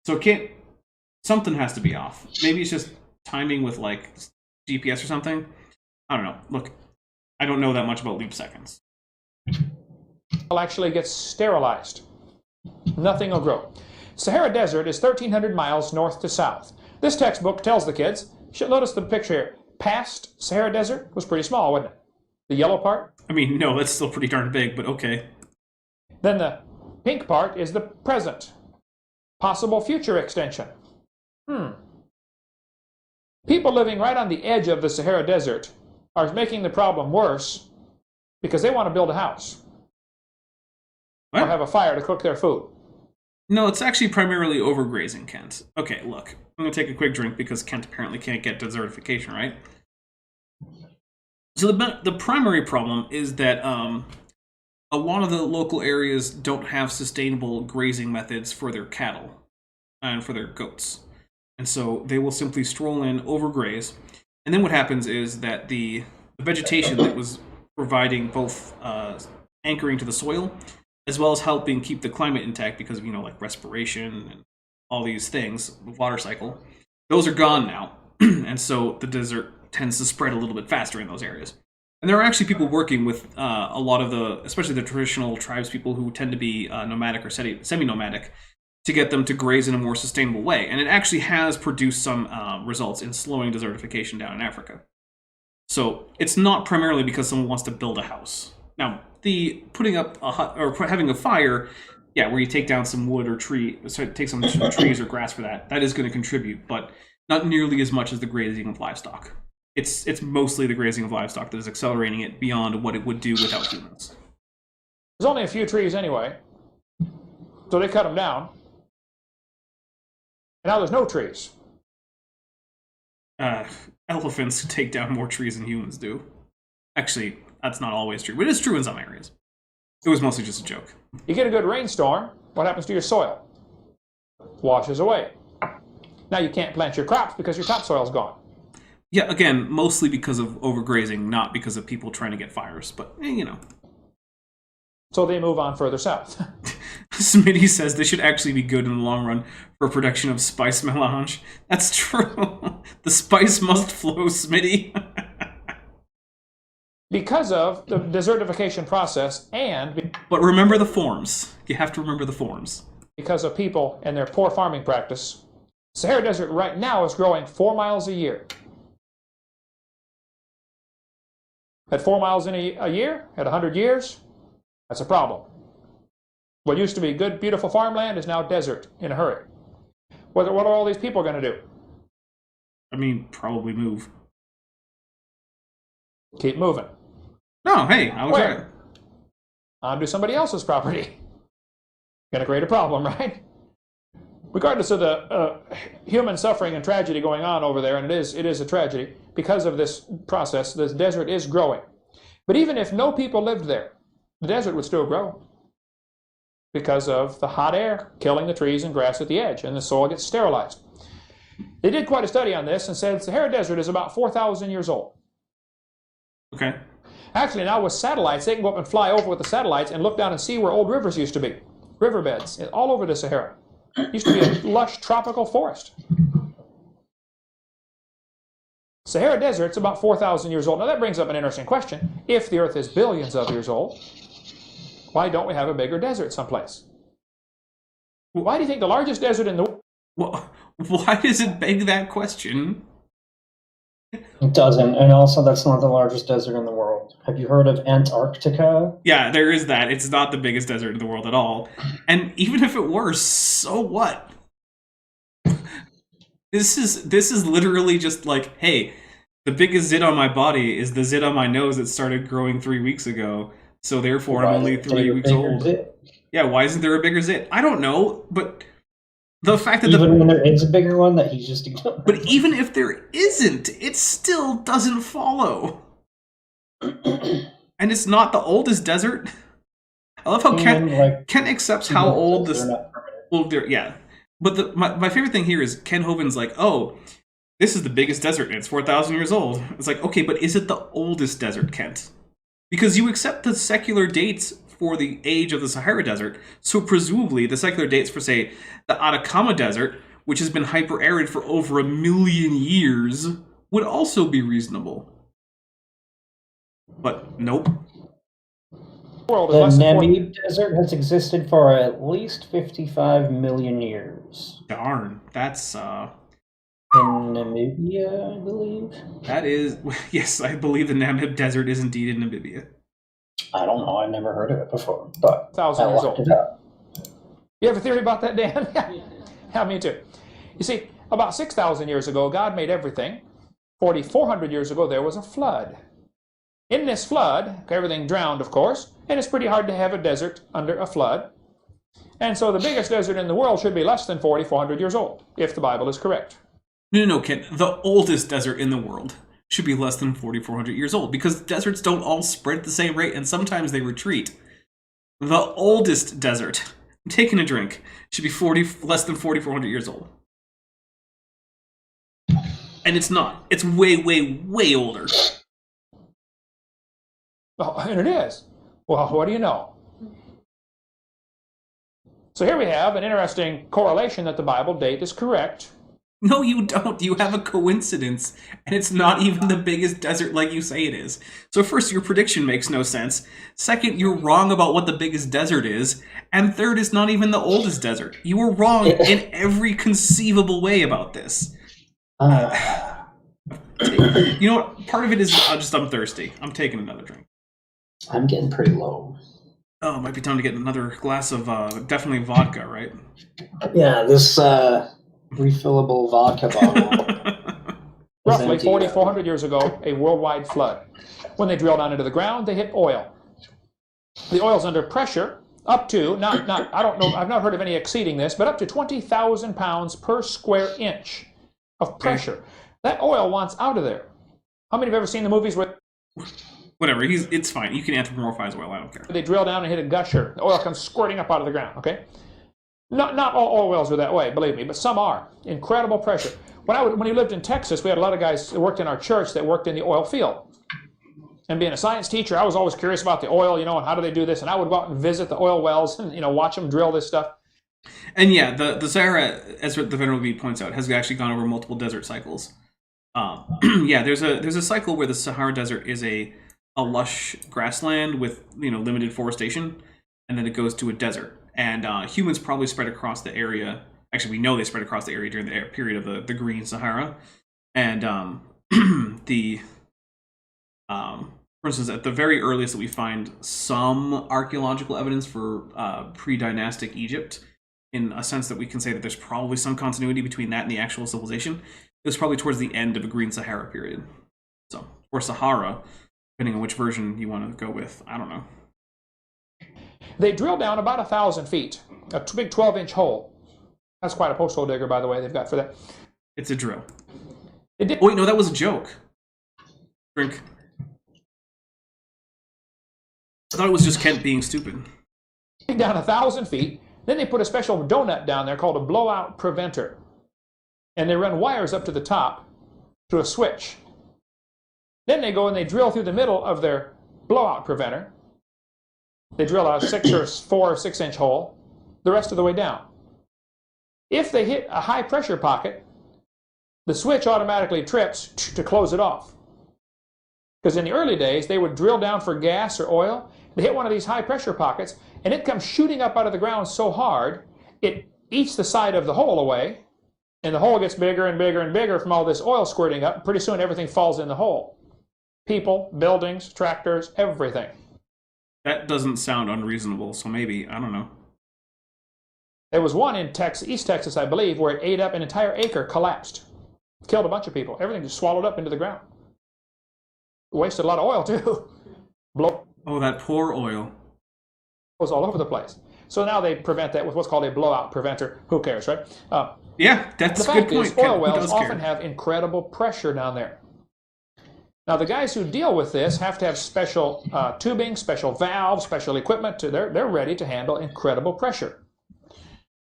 So it can't... Something has to be off. Maybe it's just timing with, like, GPS or something? I don't know. Look, I don't know that much about leap seconds. actually gets sterilized. Nothing will grow. Sahara Desert is 1,300 miles north to south. This textbook tells the kids, notice the picture here, past Sahara Desert was pretty small, wasn't it? The yellow part? I mean, no, that's still pretty darn big, but okay. Then the pink part is the present. Possible future extension. People living right on the edge of the Sahara Desert are making the problem worse because they want to build a house. What? Or have a fire to cook their food. No, it's actually primarily overgrazing, Kent. Okay, look. I'm going to take a quick drink because Kent apparently can't get desertification, right? So the primary problem is that a lot of the local areas don't have sustainable grazing methods for their cattle and for their goats. And so they will simply stroll in, overgraze, and then what happens is that the vegetation that was providing both anchoring to the soil, as well as helping keep the climate intact because of, like respiration and all these things, the water cycle, those are gone now. And so the desert tends to spread a little bit faster in those areas. And there are actually people working with a lot of especially the traditional tribes people who tend to be nomadic or semi-nomadic, to get them to graze in a more sustainable way. And it actually has produced some results in slowing desertification down in Africa. So it's not primarily because someone wants to build a house. Now, the putting up a hut or having a fire, yeah, where you take down some wood or take some trees or grass for that is going to contribute, but not nearly as much as the grazing of livestock. It's mostly the grazing of livestock that is accelerating it beyond what it would do without humans. There's only a few trees anyway, so they cut them down. And now there's no trees. Elephants take down more trees than humans do. Actually, that's not always true, but it's true in some areas. It was mostly just a joke. You get a good rainstorm, what happens to your soil? Washes away. Now you can't plant your crops because your topsoil's gone. Yeah, again, mostly because of overgrazing, not because of people trying to get fires, but, So they move on further south. Smitty says this should actually be good in the long run for production of spice melange. That's true. The spice must flow, Smitty. Because of the desertification process and... But remember the forms. You have to remember the forms. Because of people and their poor farming practice, Sahara Desert right now is growing 4 miles a year. At 4 miles in a year, at 100 years, that's a problem. What used to be good, beautiful farmland is now desert in a hurry. What are all these people going to do? I mean, probably move. Keep moving. No, hey, I was right. Onto somebody else's property. Going to create a problem, right? Regardless of the human suffering and tragedy going on over there, and it is a tragedy, because of this process, this desert is growing. But even if no people lived there, the desert would still grow because of the hot air killing the trees and grass at the edge, and the soil gets sterilized. They did quite a study on this and said the Sahara Desert is about 4,000 years old. Okay. Actually, now with satellites, they can go up and fly over with the satellites and look down and see where old rivers used to be. Riverbeds all over the Sahara. It used to be a lush tropical forest. Sahara Desert's about 4,000 years old. Now that brings up an interesting question. If the Earth is billions of years old, why don't we have a bigger desert someplace? Why do you think the largest desert in the world... Well, why does it beg that question? It doesn't, and also that's not the largest desert in the world. Have you heard of Antarctica? Yeah, there is that. It's not the biggest desert in the world at all. And even if it were, so what? This is literally just like, hey, the biggest zit on my body is the zit on my nose that started growing 3 weeks ago. So therefore, I'm only 3 weeks old. Zit? Yeah, why isn't there a bigger zit? I don't know, but the fact that even when there is a bigger one that he's just ignoring. But even if there isn't, it still doesn't follow. And it's not the oldest desert. I love how Kent accepts how old this. Well, yeah, but my favorite thing here is Ken Hovind's like, oh, this is the biggest desert and it's 4,000 years old. It's like, okay, but is it the oldest desert, Kent? Because you accept the secular dates for the age of the Sahara Desert, so presumably the secular dates for, say, the Atacama Desert, which has been hyper-arid for over 1 million years, would also be reasonable. But nope. The Namib Desert has existed for at least 55 million years. Darn, that's in Namibia, I believe. That is, yes, I believe the Namib Desert is indeed in Namibia. I don't know, I've never heard of it before, but 1,000 I years looked old. it up. You have a theory about that, Dan? Yeah, me too. You see, about 6,000 years ago, God made everything. 4,400 years ago, there was a flood. In this flood, everything drowned, of course, and it's pretty hard to have a desert under a flood. And so the biggest desert in the world should be less than 4,400 years old, if the Bible is correct. No, Ken. The oldest desert in the world should be less than 4,400 years old, because deserts don't all spread at the same rate, and sometimes they retreat. The oldest desert, I'm taking a drink, should be less than 4,400 years old. And it's not. It's way, way, way older. Oh, and it is. Well, what do you know? So here we have an interesting correlation that the Bible date is correct. No, you don't. You have a coincidence, and it's not even the biggest desert like you say it is. So first, your prediction makes no sense. Second, you're wrong about what the biggest desert is. And third, it's not even the oldest desert. You were wrong in every conceivable way about this. You know what? Part of it is I'm thirsty. I'm taking another drink. I'm getting pretty low. Oh, it might be time to get another glass of definitely vodka, right? Yeah, this refillable vodka bottle. Roughly 4,400 years ago, a worldwide flood. When they drill down into the ground, they hit oil. The oil's under pressure, up to, I don't know, I've not heard of any exceeding this, but up to 20,000 pounds per square inch of pressure. That oil wants out of there. How many have ever seen the movies where... Whatever, it's fine. You can anthropomorphize oil, I don't care. They drill down and hit a gusher. The oil comes squirting up out of the ground, okay? Not all oil wells are that way, believe me, but some are. Incredible pressure. When we lived in Texas, we had a lot of guys that worked in our church that worked in the oil field. And being a science teacher, I was always curious about the oil, and how do they do this? And I would go out and visit the oil wells and, watch them drill this stuff. And yeah, the Sahara, as the Venerable Bee points out, has actually gone over multiple desert cycles. Yeah, there's a cycle where the Sahara Desert is a lush grassland with limited forestation, and then it goes to a desert. And humans probably spread across the area. Actually, we know they spread across the area during the period of the Green Sahara. And for instance, at the very earliest that we find some archaeological evidence for pre-dynastic Egypt, in a sense that we can say that there's probably some continuity between that and the actual civilization, it was probably towards the end of a Green Sahara period. So, or Sahara, depending on which version you want to go with. I don't know. They drill down about 1,000 feet, a big 12-inch hole. That's quite a post hole digger, by the way, they've got for that. It's a drill. It did. Oh, wait, no, that was a joke. Drink. I thought it was just Kent being stupid. Down 1,000 feet. Then they put a special donut down there called a blowout preventer. And they run wires up to the top to a switch. Then they go and they drill through the middle of their blowout preventer. They drill a 4 or 6 inch hole the rest of the way down. If they hit a high pressure pocket, the switch automatically trips to close it off. Because in the early days, they would drill down for gas or oil. They hit one of these high pressure pockets, and it comes shooting up out of the ground so hard, it eats the side of the hole away, and the hole gets bigger and bigger and bigger from all this oil squirting up. Pretty soon, everything falls in the hole. People, buildings, tractors, everything. That doesn't sound unreasonable, so maybe, I don't know. There was one in East Texas, I believe, where it ate up an entire acre, collapsed. Killed a bunch of people. Everything just swallowed up into the ground. Wasted a lot of oil, too. Oh, that poor oil. Was all over the place. So now they prevent that with what's called a blowout preventer. Who cares, right? Yeah, that's a good point. The fact is, oil wells often have incredible pressure down there. Now, the guys who deal with this have to have special tubing, special valves, special equipment. They're ready to handle incredible pressure.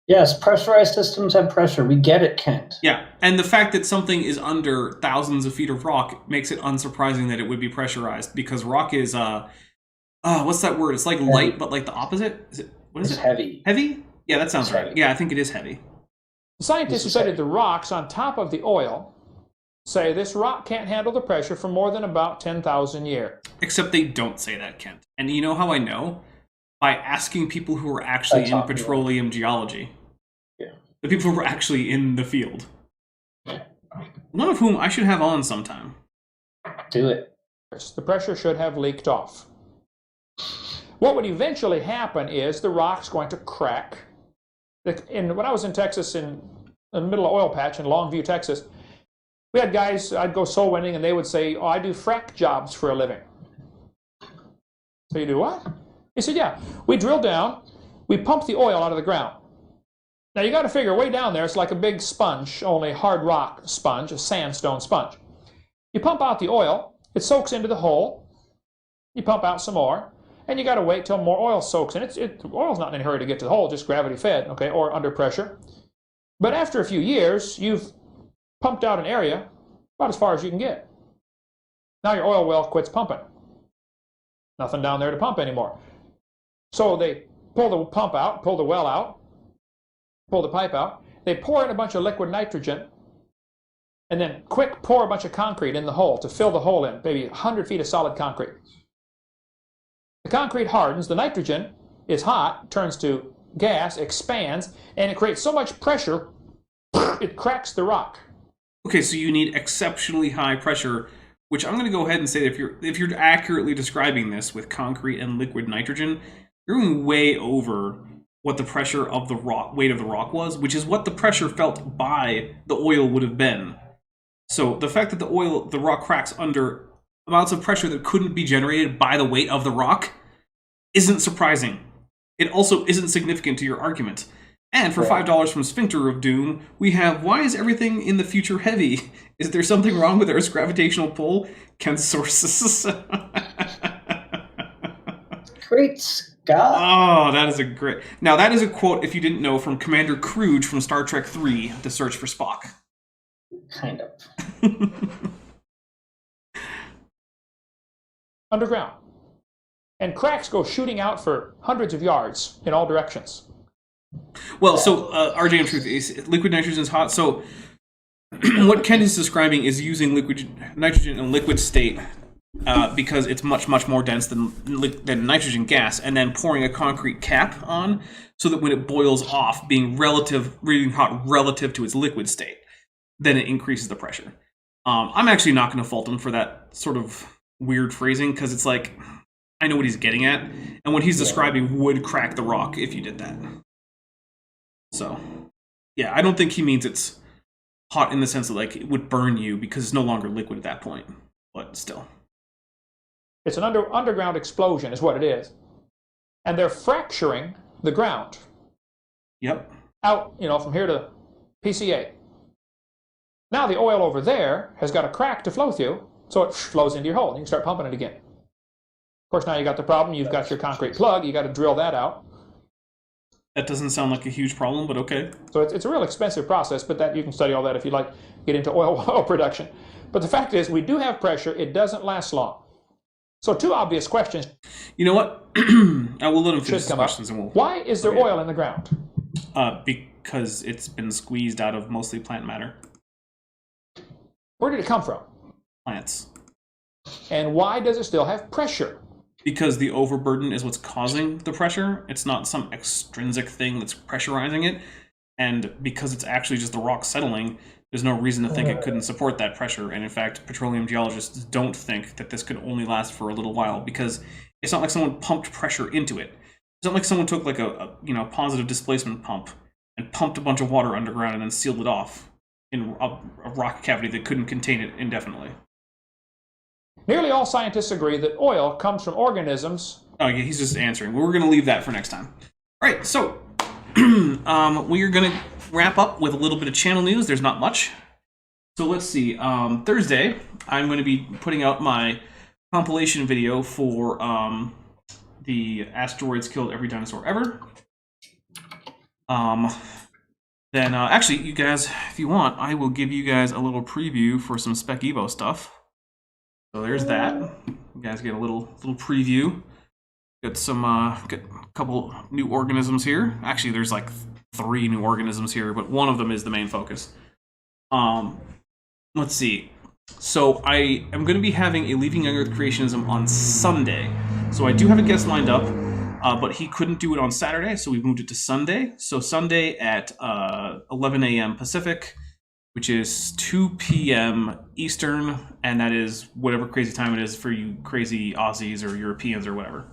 Yes, pressurized systems have pressure. We get it, Kent. Yeah, and the fact that something is under thousands of feet of rock makes it unsurprising that it would be pressurized, because rock is what's that word? It's like heavy. light, but like the opposite. What is It's it? heavy. Heavy? Yeah, that sounds It's right. heavy. Yeah, I think it is heavy. Scientists who studied the rocks on top of the oil say this rock can't handle the pressure for more than about 10,000 years. Except they don't say that, Kent. And you know how I know? By asking people who are actually in petroleum geology. Yeah. The people who are actually in the field. One of whom I should have on sometime. Do it. The pressure should have leaked off. What would eventually happen is the rock's going to crack. When I was in Texas, in the middle of oil patch in Longview, Texas, we had guys, I'd go soul winning, and they would say, "Oh, I do frack jobs for a living." So you do what? He said, "Yeah, we drill down, we pump the oil out of the ground." Now you got to figure, way down there, it's like a big sponge, only hard rock sponge, a sandstone sponge. You pump out the oil, it soaks into the hole, you pump out some more, and you got to wait till more oil soaks in. The oil's not in a hurry to get to the hole, just gravity fed, okay, or under pressure. But after a few years, you've pumped out an area about as far as you can get. Now your oil well quits pumping. Nothing down there to pump anymore. So they pull the pump out, pull the well out, pull the pipe out. They pour in a bunch of liquid nitrogen, and then quick pour a bunch of concrete in the hole to fill the hole in, maybe 100 feet of solid concrete. The concrete hardens, the nitrogen is hot, turns to gas, expands, and it creates so much pressure, it cracks the rock. Okay, so you need exceptionally high pressure, which I'm going to go ahead and say that if you're accurately describing this with concrete and liquid nitrogen, you're going way over what the pressure of the rock, weight of the rock was, which is what the pressure felt by the oil would have been. So the fact that the rock cracks under amounts of pressure that couldn't be generated by the weight of the rock isn't surprising. It also isn't significant to your argument. And for $5 from Sphincter of Doom, we have, why is everything in the future heavy? Is there something wrong with Earth's gravitational pull? Can sources... Great Scott. Oh, that is a great... Now, that is a quote, if you didn't know, from Commander Kruge from Star Trek III, The Search for Spock. Kind of. Underground. And cracks go shooting out for hundreds of yards in all directions. Well, so RJ, truth is liquid nitrogen is hot. So what Ken is describing is using liquid nitrogen in liquid state because it's much more dense than nitrogen gas, and then pouring a concrete cap on so that when it boils off, being really hot relative to its liquid state, then it increases the pressure. I'm actually not going to fault him for that sort of weird phrasing, because it's like, I know what he's getting at, and what he's describing would crack the rock if you did that. So, yeah, I don't think he means it's hot in the sense that like it would burn you because it's no longer liquid at that point, but still. It's an underground explosion is what it is. And they're fracturing the ground. Yep. Out, from here to PCA. Now the oil over there has got a crack to flow through, so it flows into your hole, and you can start pumping it again. Of course, now you got the problem, you've got your concrete plug, you got to drill that out. That doesn't sound like a huge problem, but okay. So it's a real expensive process, but that you can study all that if you'd like to get into oil production. But the fact is, we do have pressure, it doesn't last long. So two obvious questions. You know what? I will let him finish his questions. And we'll... Why is there oil in the ground? Because it's been squeezed out of mostly plant matter. Where did it come from? Plants. And why does it still have pressure? Because the overburden is what's causing the pressure. It's not some extrinsic thing that's pressurizing it. And because it's actually just the rock settling, there's no reason to think it couldn't support that pressure. And in fact, petroleum geologists don't think that this could only last for a little while, because it's not like someone pumped pressure into it. It's not like someone took like a positive displacement pump and pumped a bunch of water underground and then sealed it off in a rock cavity that couldn't contain it indefinitely. Nearly all scientists agree that oil comes from organisms. Oh, yeah, he's just answering. We're going to leave that for next time. All right, so we are going to wrap up with a little bit of channel news. There's not much. So let's see. Thursday, I'm going to be putting out my compilation video for the asteroids killed every dinosaur ever. Then, actually, you guys, if you want, I will give you guys a little preview for some Spec Evo stuff. So there's that. You guys get a little preview. Got some, got a couple new organisms here. Actually, there's like 3 new organisms here, but one of them is the main focus. Let's see. So I am going to be having a Leaving Young Earth Creationism on Sunday. So I do have a guest lined up, but he couldn't do it on Saturday, so we moved it to Sunday. So Sunday at 11 a.m. Pacific, which is 2 p.m. Eastern, and that is whatever crazy time it is for you crazy Aussies or Europeans or whatever.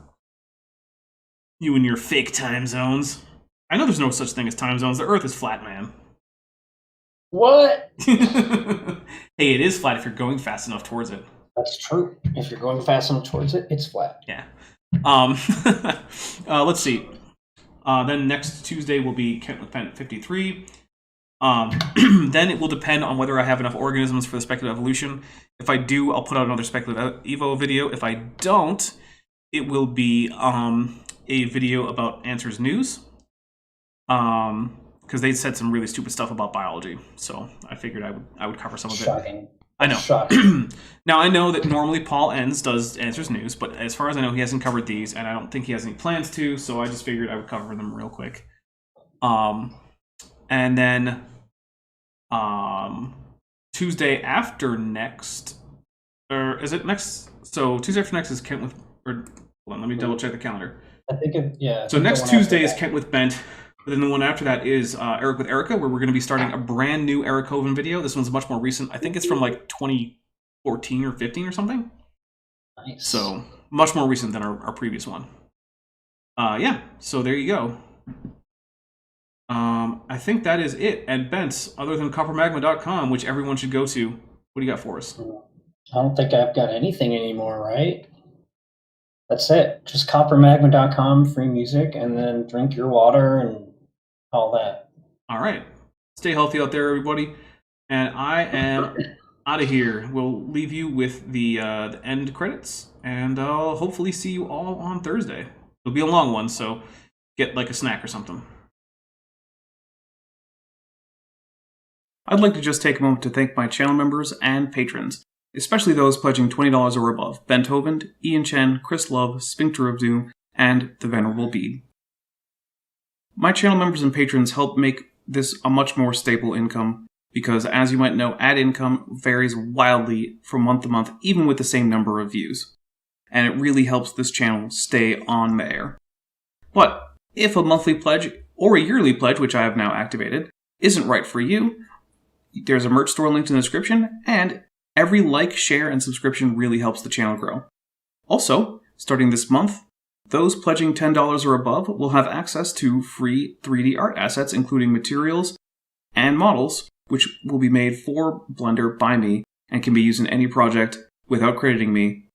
You and your fake time zones. I know there's no such thing as time zones. The Earth is flat, man. What? Hey, it is flat if you're going fast enough towards it. That's true. If you're going fast enough towards it, it's flat. Yeah. Let's see. Then next Tuesday will be Kent with Pent 53. Then it will depend on whether I have enough organisms for the speculative evolution. If I do, I'll put out another speculative Evo video. If I don't, it will be a video about Answers News. Because they said some really stupid stuff about biology, so I figured I would cover some of it. Shocking. I know. Shocking. Now I know that normally Paul Enns does Answers News, but as far as I know, he hasn't covered these, and I don't think he has any plans to. So I just figured I would cover them real quick. And then Tuesday after next, or is it next? So Tuesday after next is Kent with. Or hold on, let me double check the calendar. I think yeah. So next Tuesday is Kent with Bent. But then the one after that is Eric with Erica, where we're going to be starting a brand new Eric Hoven video. This one's much more recent. I think it's from like 2014 or 15 or something. Nice. So much more recent than our previous one. Yeah, so there you go. I think that is it. And Bents, other than coppermagma.com, which everyone should go to, what do you got for us? I don't think I've got anything anymore, right? That's it. Just coppermagma.com, free music, and then drink your water and all that. All right. Stay healthy out there, everybody. And I am out of here. We'll leave you with the end credits, and I'll hopefully see you all on Thursday. It'll be a long one, so get like a snack or something. I'd like to just take a moment to thank my channel members and patrons, especially those pledging $20 or above: Benthoven, Ian Chen, Chris Love, Sphincter of Doom, and The Venerable Bede. My channel members and patrons help make this a much more stable income, because as you might know, ad income varies wildly from month to month, even with the same number of views. And it really helps this channel stay on the air. But if a monthly pledge, or a yearly pledge, which I have now activated, isn't right for you, there's a merch store linked in the description, and every like, share, and subscription really helps the channel grow. Also, starting this month, those pledging $10 or above will have access to free 3D art assets, including materials and models, which will be made for Blender by me and can be used in any project without crediting me